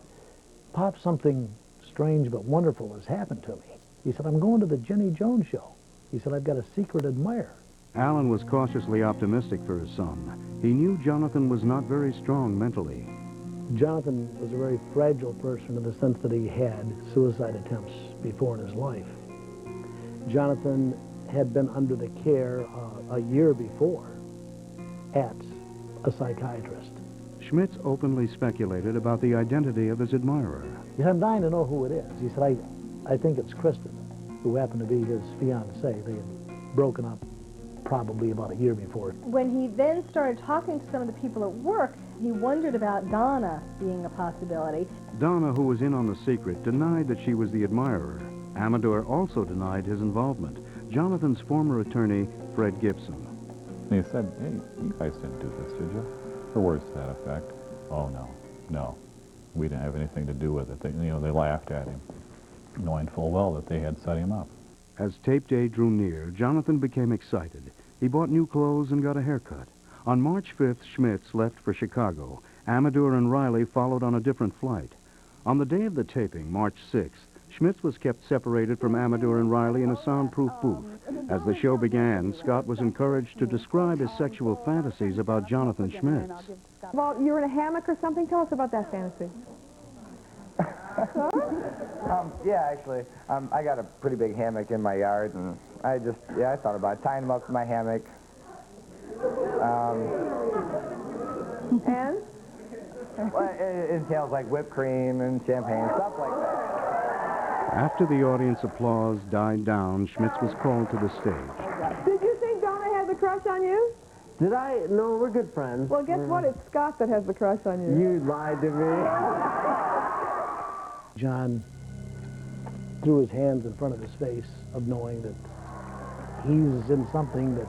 Speaker 7: Pop, something strange but wonderful has happened to me. He said, I'm going to the Jenny Jones show. He said, I've got a secret admirer.
Speaker 3: Alan was cautiously optimistic for his son. He knew Jonathan was not very strong mentally.
Speaker 7: Jonathan was a very fragile person in the sense that he had suicide attempts before in his life. Jonathan had been under the care a year before at a psychiatrist.
Speaker 3: Schmitz openly speculated about the identity of his admirer.
Speaker 7: He said, I'm dying to know who it is. He said, I think it's Kristen, who happened to be his fiancée. They had broken up probably about a year before.
Speaker 21: When he then started talking to some of the people at work, he wondered about Donna being a possibility.
Speaker 3: Donna, who was in on the secret, denied that she was the admirer. Amador also denied his involvement. Jonathan's former attorney, Fred Gibson.
Speaker 23: And he said, hey, you guys didn't do this, did you? Or words to that effect. Oh, no. We didn't have anything to do with it. They laughed at him, knowing full well that they had set him up.
Speaker 3: As tape day drew near, Jonathan became excited. He bought new clothes and got a haircut. On March 5th, Schmitz left for Chicago. Amador and Riley followed on a different flight. On the day of the taping, March 6th, Schmitz was kept separated from Amador and Riley in a soundproof booth. As the show began, Scott was encouraged to describe his sexual fantasies about Jonathan Schmitz.
Speaker 4: Well, you were in a hammock or something? Tell us about that fantasy.
Speaker 24: Yeah, actually, I got a pretty big hammock in my yard, and I thought about tying him up to my hammock.
Speaker 4: And?
Speaker 24: Well, it entails like whipped cream and champagne, stuff like that.
Speaker 3: After the audience applause died down, Schmitz was called to the stage.
Speaker 4: Did you think Donna had the crush on you?
Speaker 7: Did I? No, we're good friends.
Speaker 4: Well, guess what? It's Scott that has the crush on you.
Speaker 7: You lied to me. John threw his hands in front of his face of knowing that he's in something that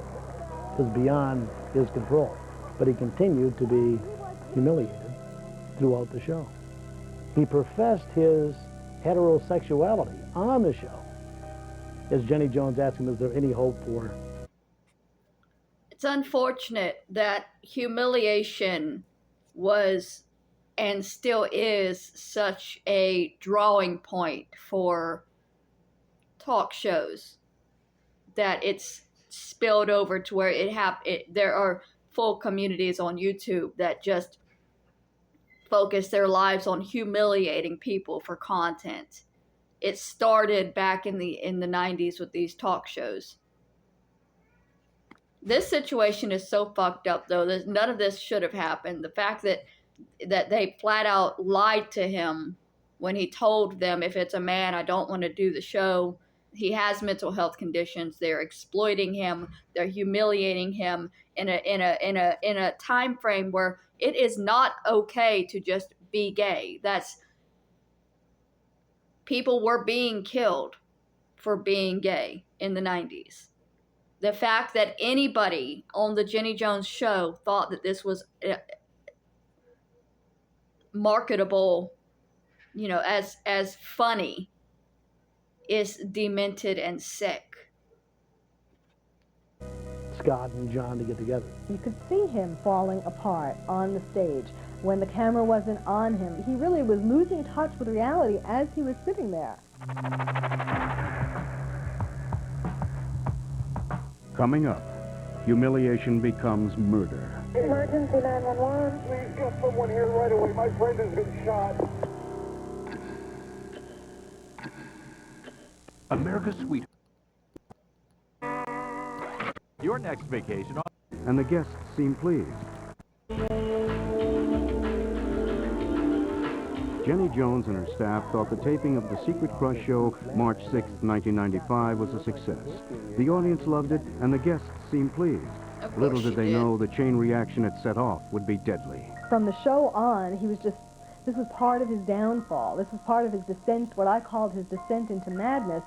Speaker 7: is beyond his control. But he continued to be humiliated throughout the show. He professed his heterosexuality on the show. As Jenny Jones asked him, is there any hope for...
Speaker 1: It's unfortunate that humiliation was and still is such a drawing point for talk shows that it's spilled over to where there are full communities on YouTube that just focus their lives on humiliating people for content. It started back in the 90s with these talk shows. This situation is so fucked up though. None of this should have happened. The fact that they flat out lied to him when he told them, if it's a man, I don't want to do the show. He has mental health conditions. They're exploiting him. They're humiliating him in a time frame where it is not okay to just be gay. People were being killed for being gay in the 90s. The fact that anybody on the Jenny Jones show thought that this was marketable, as funny, is demented and sick.
Speaker 7: Scott and John to get together.
Speaker 21: You could see him falling apart on the stage. When the camera wasn't on him, he really was losing touch with reality as he was sitting there.
Speaker 3: Coming up, humiliation becomes murder.
Speaker 2: Emergency 911. Please get someone here right away. My friend has been shot.
Speaker 11: America's sweet. Your next vacation.
Speaker 3: And the guests seem pleased. Jenny Jones and her staff thought the taping of The Secret Crush show March 6, 1995 was a success. The audience loved it, and the guests seemed pleased. Little did they know the chain reaction it set off would be deadly.
Speaker 21: From the show on, this was part of his downfall. This was part of his descent, what I called his descent into madness.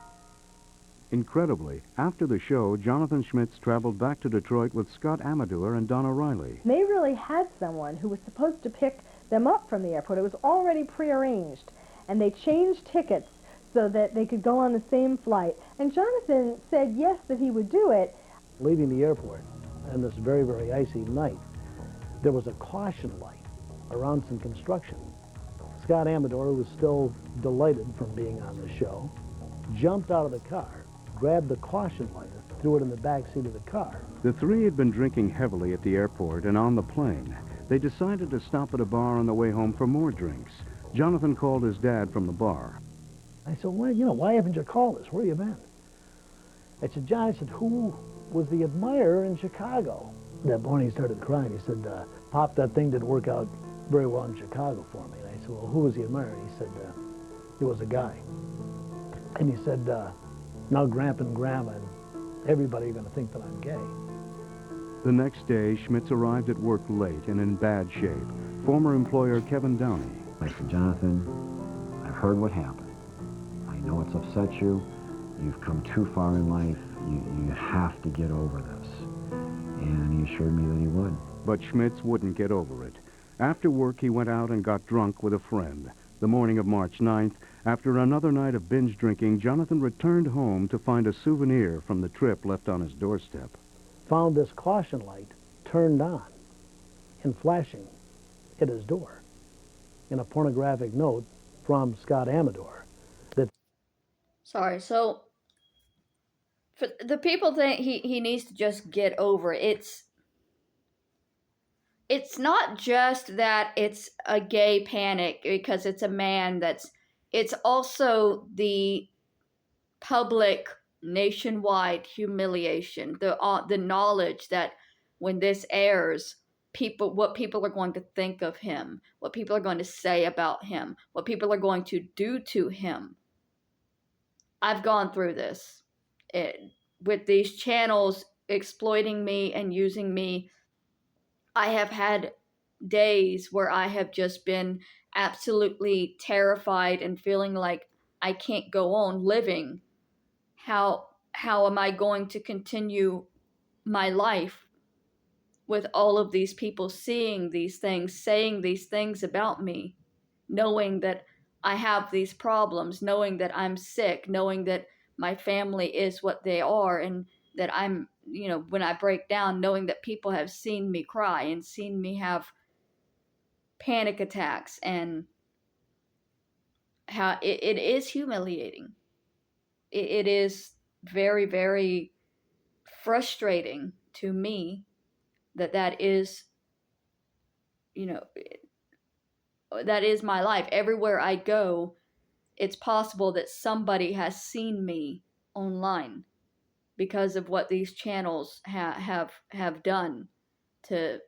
Speaker 3: Incredibly, after the show, Jonathan Schmitz traveled back to Detroit with Scott Amador and Donna Riley.
Speaker 21: They really had someone who was supposed to pick them up from the airport. It was already prearranged, and they changed tickets so that they could go on the same flight. And Jonathan said yes, that he would do it.
Speaker 7: Leaving the airport on this very, very icy night, there was a caution light around some construction. Scott Amador, who was still delighted from being on the show, jumped out of the car, grabbed the caution light, threw it in the back seat of the car.
Speaker 3: The three had been drinking heavily at the airport and on the plane. They decided to stop at a bar on the way home for more drinks. Jonathan called his dad from the bar.
Speaker 7: I said, well, why haven't you called us? Where you been? I said, John, I said, who was the admirer in Chicago? That morning he started crying. He said, Pop, that thing didn't work out very well in Chicago for me. And I said, well, who was the admirer? He said, it was a guy. And he said, now Grandpa and Grandma and everybody are going to think that I'm gay.
Speaker 3: The next day, Schmitz arrived at work late and in bad shape. Former employer Kevin Downey.
Speaker 10: I said, Jonathan, I've heard what happened. I know it's upset you. You've come too far in life. You have to get over this. And he assured me that he would.
Speaker 3: But Schmitz wouldn't get over it. After work, he went out and got drunk with a friend. The morning of March 9th, after another night of binge drinking, Jonathan returned home to find a souvenir from the trip left on his doorstep.
Speaker 7: Found this caution light turned on and flashing at his door in a pornographic note from Scott Amador.
Speaker 1: Sorry, so for the people think he needs to just get over it. It's not just that it's a gay panic because it's a man it's also the public nationwide humiliation, the knowledge that when this airs, what people are going to think of him, what people are going to say about him, what people are going to do to him. I've gone through this with these channels exploiting me and using me. I have had days where I have just been absolutely terrified and feeling like I can't go on living. How am I going to continue my life with all of these people seeing these things, saying these things about me, knowing that I have these problems, knowing that I'm sick, knowing that my family is what they are, and that I'm, when I break down, knowing that people have seen me cry and seen me have panic attacks, and how it is humiliating. It is very, very frustrating to me that is, you know, that is my life. Everywhere I go, it's possible that somebody has seen me online because of what these channels have done to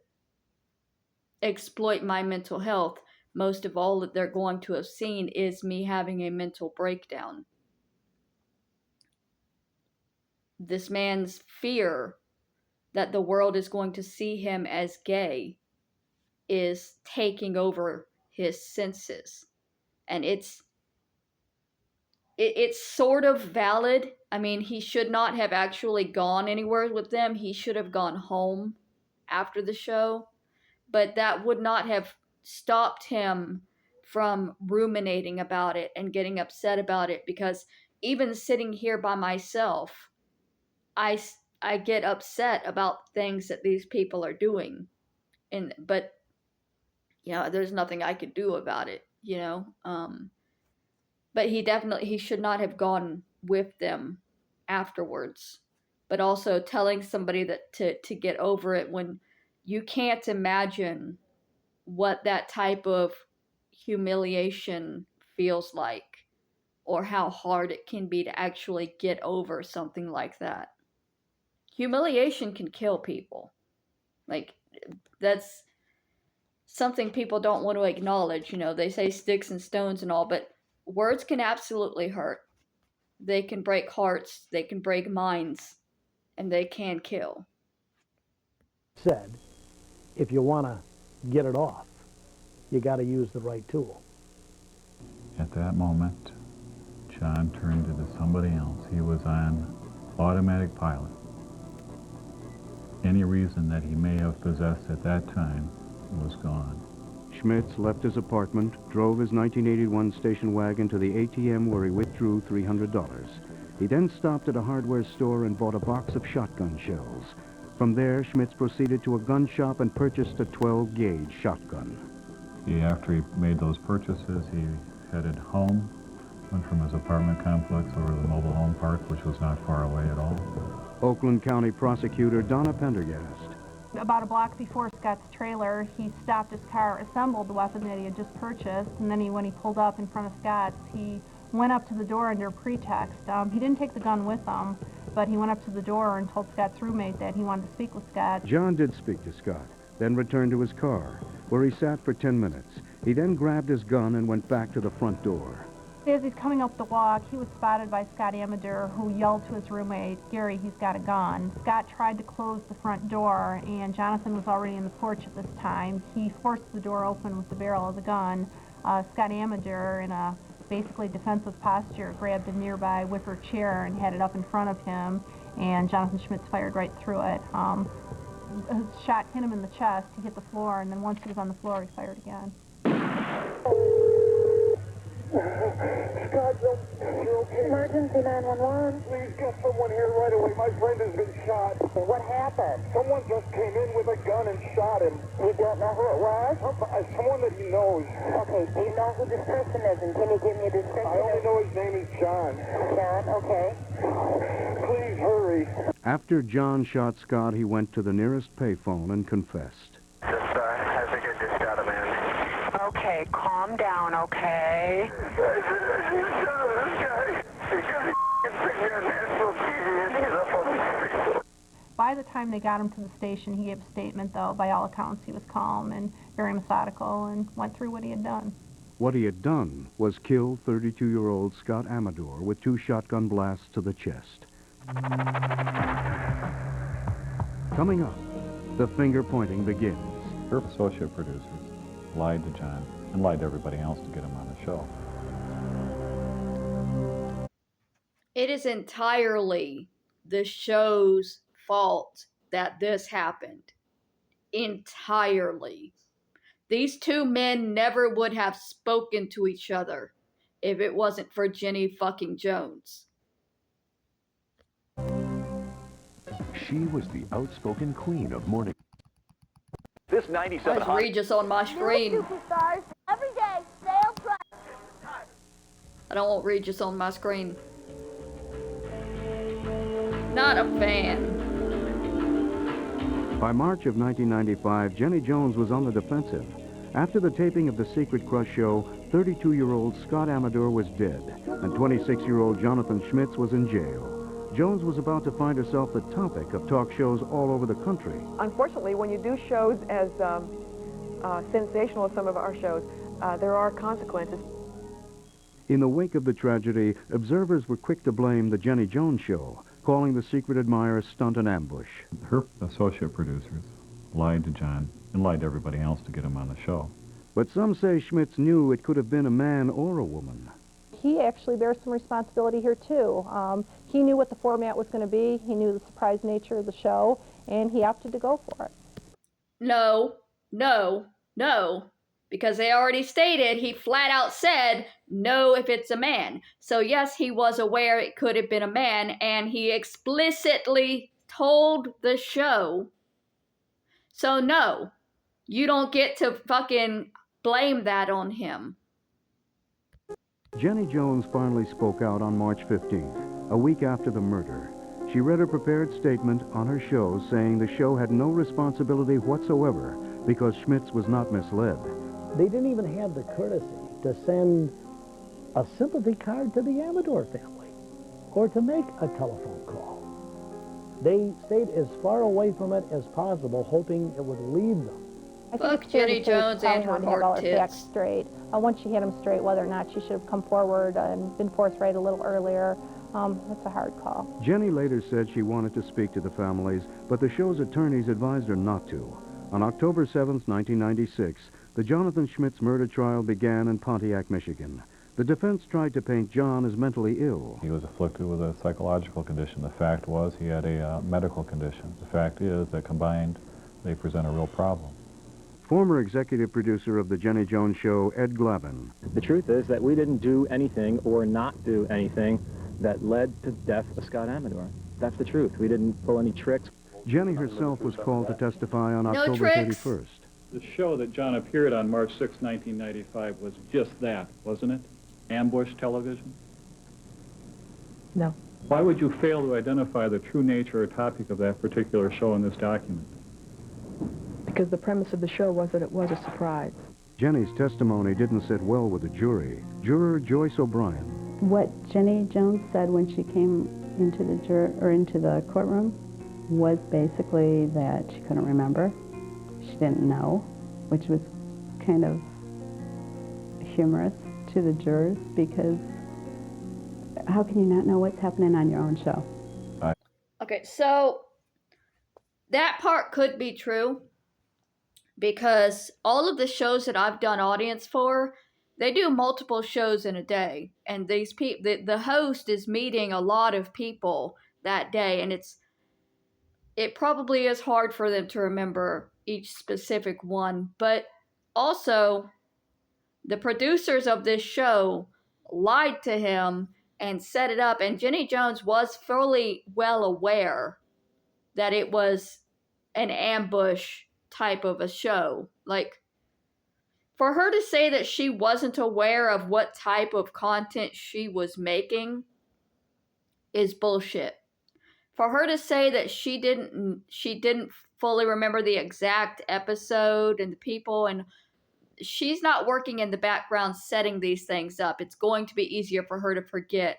Speaker 1: exploit my mental health. Most of all that they're going to have seen is me having a mental breakdown. This man's fear that the world is going to see him as gay is taking over his senses. And it's sort of valid. I mean, he should not have actually gone anywhere with them. He should have gone home after the show. But that would not have stopped him from ruminating about it and getting upset about it, because even sitting here by myself, I get upset about things that these people are doing. But there's nothing I could do about it, but he should not have gone with them afterwards. But also telling somebody that to get over it, when you can't imagine what that type of humiliation feels like, or how hard it can be to actually get over something like that. Humiliation can kill people. Like, that's something people don't want to acknowledge. They say sticks and stones and all, but words can absolutely hurt. They can break hearts, they can break minds, and they can kill.
Speaker 8: Said, if you want to get it off, you got to use the right tool.
Speaker 23: At that moment, John turned into somebody else. He was on automatic pilot. Any reason that he may have possessed at that time was gone.
Speaker 3: Schmitz left his apartment, drove his 1981 station wagon to the ATM where he withdrew $300. He then stopped at a hardware store and bought a box of shotgun shells. From there, Schmitz proceeded to a gun shop and purchased a 12-gauge shotgun.
Speaker 23: After he made those purchases, he headed home, went from his apartment complex over to the mobile home park, which was not far away at all.
Speaker 3: Oakland County Prosecutor Donna Pendergast.
Speaker 12: About a block before Scott's trailer, he stopped his car, assembled the weapon that he had just purchased, and then when he pulled up in front of Scott's, he went up to the door under pretext. He didn't take the gun with him, but he went up to the door and told Scott's roommate that he wanted to speak with Scott.
Speaker 3: John did speak to Scott, then returned to his car, where he sat for 10 minutes. He then grabbed his gun and went back to the front door.
Speaker 12: As he's coming up the walk, he was spotted by Scott Amador, who yelled to his roommate, "Gary, he's got a gun." Scott tried to close the front door, and Jonathan was already in the porch at this time. He forced the door open with the barrel of the gun. Scott Amador, in a basically defensive posture, grabbed a nearby wicker chair and had it up in front of him, and Jonathan Schmitz fired right through it. His shot hit him in the chest, he hit the floor, and then once he was on the floor, he fired again.
Speaker 2: Scott, you're okay?
Speaker 6: Emergency 911.
Speaker 2: Please get someone here right away. My friend has been shot.
Speaker 6: What happened?
Speaker 2: Someone just came in with a gun and shot him.
Speaker 6: You don't know who it was?
Speaker 2: Someone that he knows.
Speaker 6: Okay, do you know who this person is, and can you give me a description?
Speaker 2: I only know his name is John.
Speaker 6: John, okay.
Speaker 2: Please hurry.
Speaker 3: After John shot Scott, he went to the nearest payphone and confessed.
Speaker 2: I think I just shot a man.
Speaker 14: Okay, calm down, okay?
Speaker 12: By the time they got him to the station, he gave a statement, though. By all accounts, he was calm and very methodical and went through what he had done.
Speaker 3: What he had done was kill 32-year-old Scott Amador with 2 shotgun blasts to the chest. Coming up, the finger-pointing begins.
Speaker 23: Her associate producers lied to John and lied to everybody else to get him on the show.
Speaker 1: It is entirely the show's fault that this happened. Entirely. These two men never would have spoken to each other if it wasn't for Jenny fucking Jones.
Speaker 17: She was the outspoken queen of morning.
Speaker 25: This
Speaker 9: just 97
Speaker 1: Why is Regis on my screen?
Speaker 15: Superstars every day, sale price.
Speaker 1: I don't want Regis on my screen. Not a fan.
Speaker 3: By March of 1995, Jenny Jones was on the defensive. After the taping of The Secret Crush show, 32-year-old Scott Amador was dead, and 26-year-old Jonathan Schmitz was in jail. Jones was about to find herself the topic of talk shows all over the country.
Speaker 4: Unfortunately, when you do shows as sensational as some of our shows, there are consequences.
Speaker 3: In the wake of the tragedy, observers were quick to blame The Jenny Jones Show, calling The Secret Admirer stunt and ambush.
Speaker 23: Her associate producers lied to John and lied to everybody else to get him on the show.
Speaker 3: But some say Schmitz knew it could have been a man or a woman.
Speaker 12: He actually bears some responsibility here, too. He knew what the format was going to be. He knew the surprise nature of the show, and he opted to go for it.
Speaker 1: No, no, no. Because they already stated, he flat out said, no if it's a man. So yes, he was aware it could have been a man, and he explicitly told the show. So no, you don't get to fucking blame that on him.
Speaker 3: Jenny Jones finally spoke out on March 15th, a week after the murder. She read a prepared statement on her show saying the show had no responsibility whatsoever because Schmitz was not misled.
Speaker 8: They didn't even have the courtesy to send a sympathy card to the Amador family or to make a telephone call. They stayed as far away from it as possible, hoping it would leave them.
Speaker 1: Fuck Jenny Jones and her hard tits.
Speaker 12: Straight. Once she had them straight, whether or not she should have come forward and been forthright a little earlier, that's a hard call.
Speaker 3: Jenny later said she wanted to speak to the families, but the show's attorneys advised her not to. On October 7, 1996, the Jonathan Schmitz murder trial began in Pontiac, Michigan. The defense tried to paint John as mentally ill.
Speaker 23: He was afflicted with a psychological condition. The fact was he had a medical condition. The fact is that combined, they present a real problem.
Speaker 3: Former executive producer of The Jenny Jones Show, Ed Glavin.
Speaker 16: The truth is that we didn't do anything or not do anything that led to the death of Scott Amador. That's the truth. We didn't pull any tricks.
Speaker 3: Jenny herself was called to testify on October
Speaker 1: tricks.
Speaker 3: 31st.
Speaker 23: The show that John appeared on March 6, 1995 was just that, wasn't it? Ambush television?
Speaker 4: No.
Speaker 23: Why would you fail to identify the true nature or topic of that particular show in this document?
Speaker 4: Because the premise of the show was that it was a surprise.
Speaker 3: Jenny's testimony didn't sit well with the jury. Juror Joyce O'Brien.
Speaker 17: What Jenny Jones said when she came into the courtroom was basically that she couldn't remember. She didn't know, which was kind of humorous to the jurors because how can you not know what's happening on your own show?
Speaker 1: Okay, so that part could be true because all of the shows that I've done audience for, they do multiple shows in a day, and these people, the host is meeting a lot of people that day, and it probably is hard for them to remember each specific one, but also the producers of this show lied to him and set it up, and Jenny Jones was fully well aware that it was an ambush type of a show. Like, for her to say that she wasn't aware of what type of content she was making is bullshit. For her to say that she didn't fully remember the exact episode and the people, and she's not working in the background setting these things up. It's going to be easier for her to forget,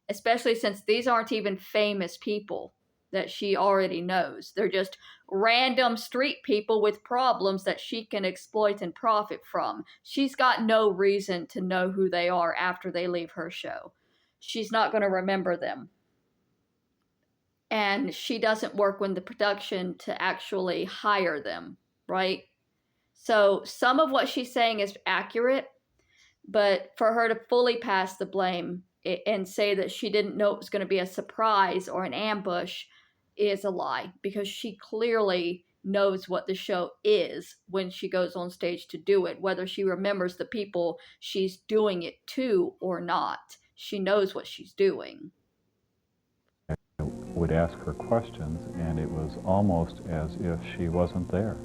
Speaker 1: especially since these aren't even famous people that she already knows. They're just random street people with problems that she can exploit and profit from. She's got no reason to know who they are after they leave her show. She's not going to remember them. And she doesn't work with the production to actually hire them, right? So some of what she's saying is accurate, but for her to fully pass the blame and say that she didn't know it was going to be a surprise or an ambush is a lie, because she clearly knows what the show is when she goes on stage to do it, whether she remembers the people she's doing it to or not. She knows what she's doing.
Speaker 23: I would ask her questions, and it was almost as if she wasn't there.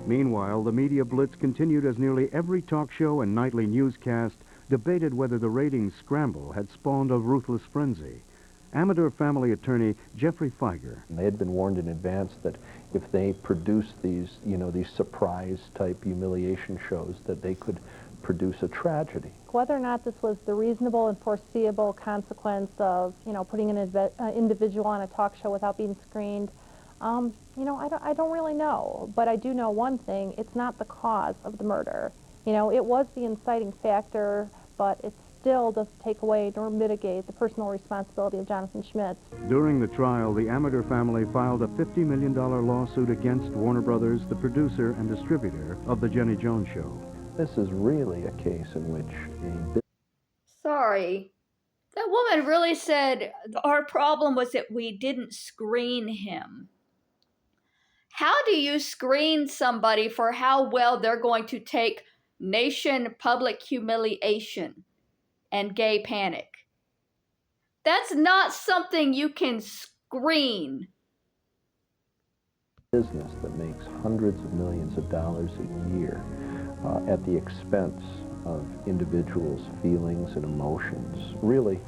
Speaker 3: Meanwhile, the media blitz continued as nearly every talk show and nightly newscast debated whether the ratings scramble had spawned a ruthless frenzy. Amateur family attorney Jeffrey Feiger.
Speaker 9: They had been warned in advance that if they produced these, these surprise-type humiliation shows, that they could produce a tragedy.
Speaker 12: Whether or not this was the reasonable and foreseeable consequence of, putting an individual on a talk show without being screened, I don't really know. But I do know one thing: it's not the cause of the murder. It was the inciting factor, but it still doesn't take away nor mitigate the personal responsibility of Jonathan Schmitz.
Speaker 3: During the trial, the Amateur family filed a $50 million lawsuit against Warner Brothers, the producer and distributor of The Jenny Jones Show.
Speaker 9: This is really a case in which
Speaker 1: Sorry. That woman really said our problem was that we didn't screen him. How do you screen somebody for how well they're going to take nation public humiliation and gay panic? That's not something you can screen.
Speaker 9: business that makes hundreds of millions of dollars a year at the expense of individuals' feelings and emotions really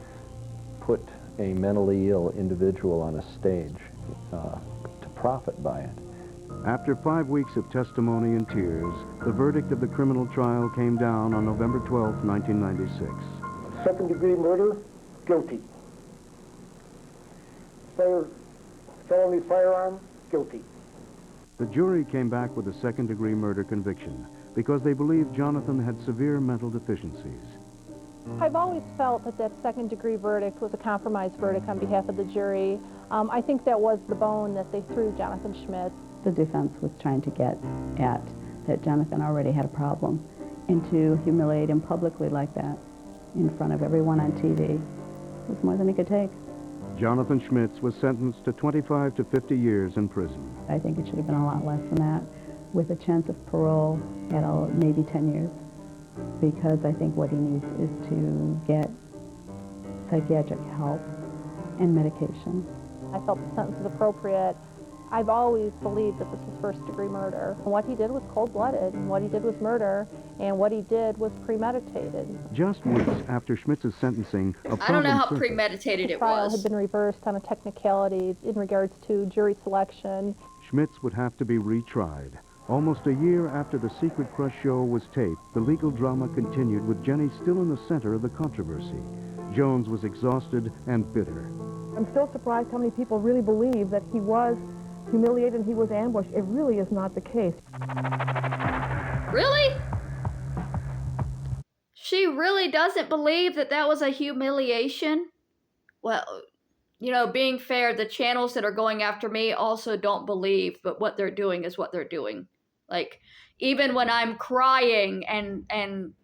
Speaker 9: put a mentally ill individual on a stage to profit by it.
Speaker 3: After 5 weeks of testimony and tears, the verdict of the criminal trial came down on November 12, 1996.
Speaker 2: Second-degree murder, guilty. Felony firearm, guilty.
Speaker 3: The jury came back with a second-degree murder conviction because they believed Jonathan had severe mental deficiencies.
Speaker 12: I've always felt that that second-degree verdict was a compromise verdict on behalf of the jury. I think that was the bone that they threw Jonathan Schmitz.
Speaker 17: The defense was trying to get at that Jonathan already had a problem, and to humiliate him publicly like that in front of everyone on TV was more than he could take.
Speaker 3: Jonathan Schmitz was sentenced to 25 to 50 years in prison.
Speaker 17: I think it should have been a lot less than that, with a chance of parole at maybe 10 years, because I think what he needs is to get psychiatric help and medication.
Speaker 12: I felt the sentence was appropriate. I've always believed that this was first-degree murder. What he did was cold-blooded, and what he did was murder, and what he did was premeditated.
Speaker 3: Just weeks after Schmitz's sentencing,
Speaker 1: I don't know how premeditated it was.
Speaker 12: The trial had been reversed on a technicality in regards to jury selection.
Speaker 3: Schmitz would have to be retried. Almost a year after the Secret Crush show was taped, the legal drama continued with Jenny still in the center of the controversy. Jones was exhausted and bitter.
Speaker 4: I'm still surprised how many people really believe that he was humiliated and he was ambushed. It really is not the case.
Speaker 1: Really? She really doesn't believe that that was a humiliation? Well, being fair, the channels that are going after me also don't believe, but what they're doing is what they're doing. Like, even when I'm crying and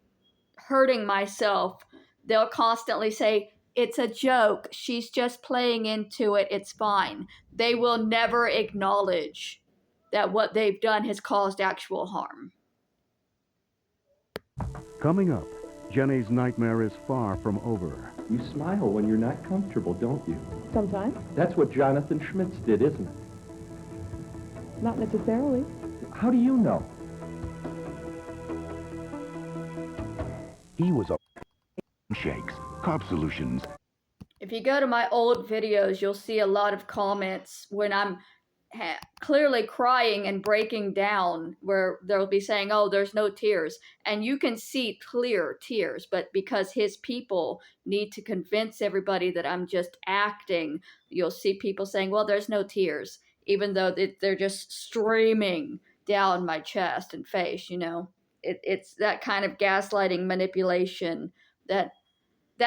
Speaker 1: hurting myself, they'll constantly say, it's a joke. She's just playing into it. It's fine. They will never acknowledge that what they've done has caused actual harm.
Speaker 3: Coming up, Jenny's nightmare is far from over.
Speaker 5: You smile when you're not comfortable, don't you?
Speaker 4: Sometimes.
Speaker 5: That's what Jonathan Schmitz did, isn't it?
Speaker 4: Not necessarily.
Speaker 5: How do you know?
Speaker 13: He was a shakes, carb solutions.
Speaker 1: If you go to my old videos, you'll see a lot of comments when I'm clearly crying and breaking down, where they'll be saying, oh, there's no tears. And you can see clear tears, but because his people need to convince everybody that I'm just acting, you'll see people saying, well, there's no tears, even though they're just streaming down my chest and face, It's that kind of gaslighting manipulation that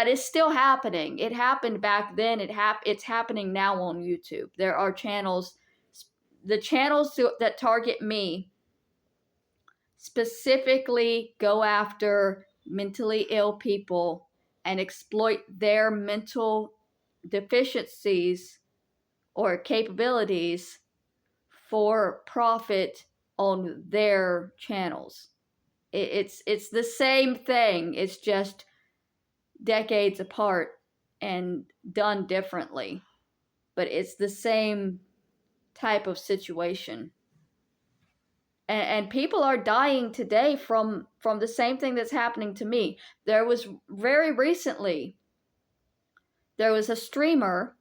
Speaker 1: is still happening. It happened back then. It's happening now on YouTube. There are channels, the channels that target me specifically go after mentally ill people and exploit their mental deficiencies or capabilities for profit on their channels. It's the same thing. It's just decades apart and done differently, but it's the same type of situation. And people are dying today from the same thing that's happening to me. There was very recently, there was a streamer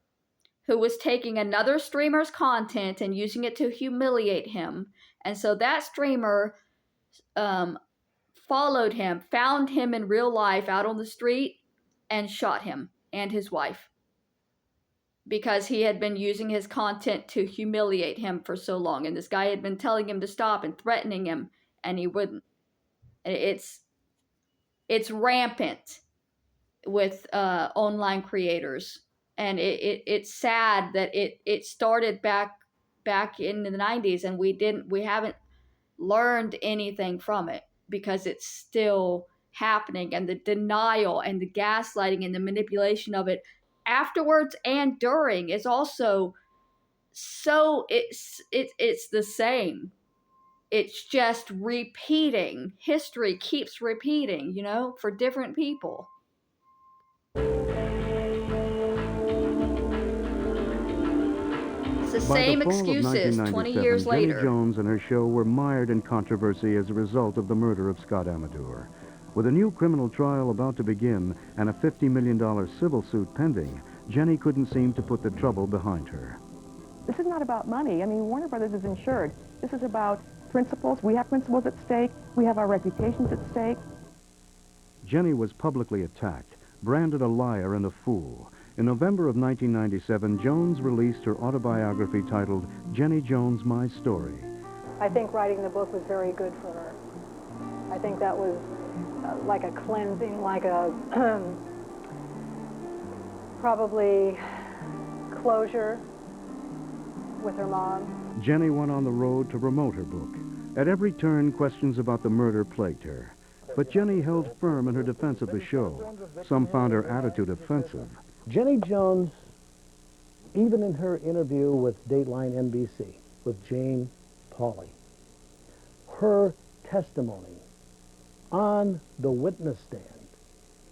Speaker 1: who was taking another streamer's content and using it to humiliate him. And so that streamer followed him, found him in real life out on the street, and shot him and his wife because he had been using his content to humiliate him for so long. And this guy had been telling him to stop and threatening him, and he wouldn't. It's rampant with online creators, and it's sad that it started back in the 90s, and we haven't learned anything from it because it's still happening, and the denial and the gaslighting and the manipulation of it afterwards and during is also so it's the same. It's just repeating. History keeps repeating, for different people. It's the same excuses 20 years later.
Speaker 3: Jenny Jones and her show were mired in controversy as a result of the murder of Scott Amador. With a new criminal trial about to begin and a $50 million civil suit pending, Jenny couldn't seem to put the trouble behind her.
Speaker 4: This is not about money. I mean, Warner Brothers is insured. This is about principles. We have principles at stake. We have our reputations at stake.
Speaker 3: Jenny was publicly attacked, branded a liar and a fool. In November of 1997, Jones released her autobiography titled Jenny Jones, My Story.
Speaker 6: I think writing the book was very good for her. I think that was like a cleansing, like a probably closure with her mom.
Speaker 3: Jenny went on the road to promote her book. At every turn, questions about the murder plagued her. But Jenny held firm in her defense of the show. Some found her attitude offensive.
Speaker 8: Jenny Jones, even in her interview with Dateline NBC, with Jane Pauley, her testimony on the witness stand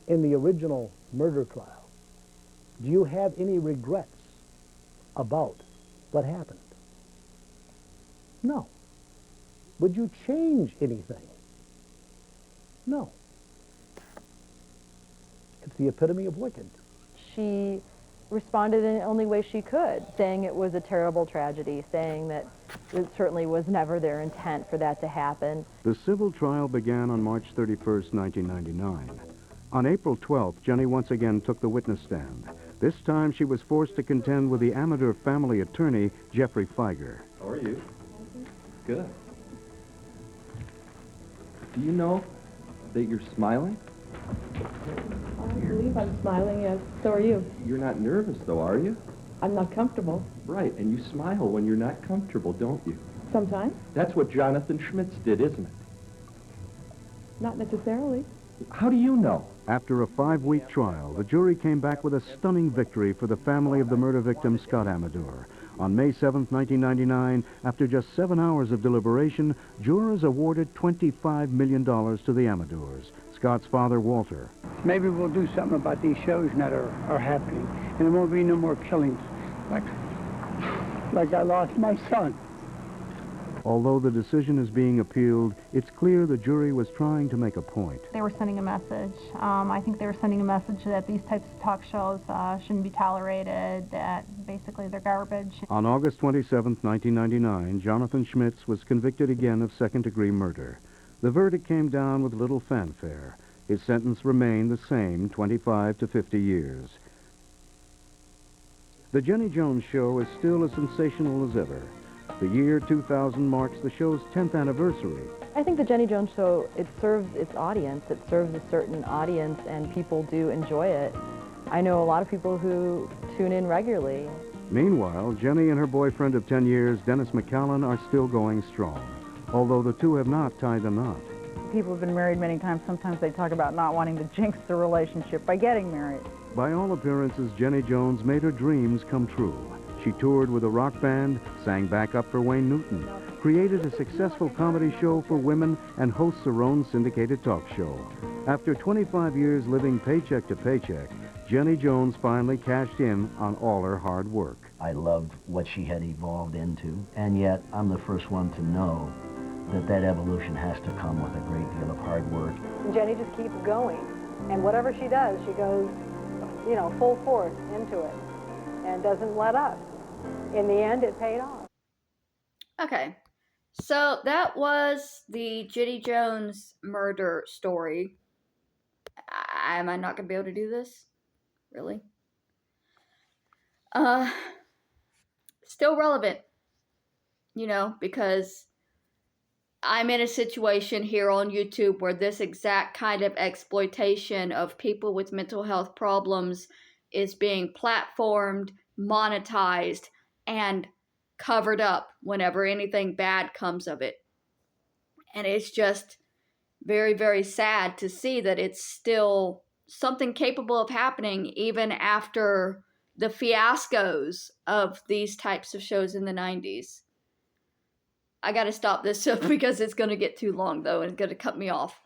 Speaker 8: in the original murder trial, do you have any regrets about what happened? No. Would you change anything? No. It's the epitome of wicked.
Speaker 18: She responded in the only way she could, saying it was a terrible tragedy, saying that it certainly was never their intent for that to happen.
Speaker 3: The civil trial began on March 31st, 1999. On April 12th, Jenny once again took the witness stand. This time she was forced to contend with the Amador family attorney, Jeffrey Feiger.
Speaker 19: How are you? Good. Do you know that you're smiling?
Speaker 20: I believe I'm smiling, yes. So are you.
Speaker 19: You're not nervous, though, are you?
Speaker 20: I'm not comfortable.
Speaker 19: Right, and you smile when you're not comfortable, don't you?
Speaker 20: Sometimes.
Speaker 19: That's what Jonathan Schmitz did, isn't it?
Speaker 20: Not necessarily.
Speaker 19: How do you know?
Speaker 3: After a 5-week trial, the jury came back with a stunning victory for the family of the murder victim, Scott Amador. On May 7th, 1999, after just 7 hours of deliberation, jurors awarded $25 million to the Amadors. Scott's father, Walter.
Speaker 22: Maybe we'll do something about these shows that are happening, and there won't be no more killings like I lost my son.
Speaker 3: Although the decision is being appealed, it's clear the jury was trying to make a point.
Speaker 12: They were sending a message. I think they were sending a message that these types of talk shows shouldn't be tolerated, that basically they're garbage.
Speaker 3: On August 27, 1999, Jonathan Schmitz was convicted again of second-degree murder. The verdict came down with little fanfare. His sentence remained the same, 25 to 50 years. The Jenny Jones Show is still as sensational as ever. The year 2000 marks the show's 10th anniversary.
Speaker 18: I think the Jenny Jones Show, it serves its audience. It serves a certain audience, and people do enjoy it. I know a lot of people who tune in regularly.
Speaker 3: Meanwhile, Jenny and her boyfriend of 10 years, Dennis McCallan, are still going strong, although the two have not tied the knot.
Speaker 25: People have been married many times. Sometimes they talk about not wanting to jinx the relationship by getting married.
Speaker 3: By all appearances, Jenny Jones made her dreams come true. She toured with a rock band, sang backup for Wayne Newton, created a successful comedy show for women, and hosts her own syndicated talk show. After 25 years living paycheck to paycheck, Jenny Jones finally cashed in on all her hard work.
Speaker 7: I loved what she had evolved into, and yet I'm the first one to know that evolution has to come with a great deal of hard work.
Speaker 6: And Jenny just keeps going. And whatever she does, she goes, you know, full force into it and doesn't let up. In the end, it paid off.
Speaker 1: Okay. So that was the Jenny Jones murder story. Am I not going to be able to do this? Really? Still relevant, you know, because I'm in a situation here on YouTube where this exact kind of exploitation of people with mental health problems is being platformed, monetized, and covered up whenever anything bad comes of it. And it's just very, very sad to see that it's still something capable of happening even after the fiascos of these types of shows in the 90s. I gotta stop this because it's gonna get too long though and it's gonna cut me off.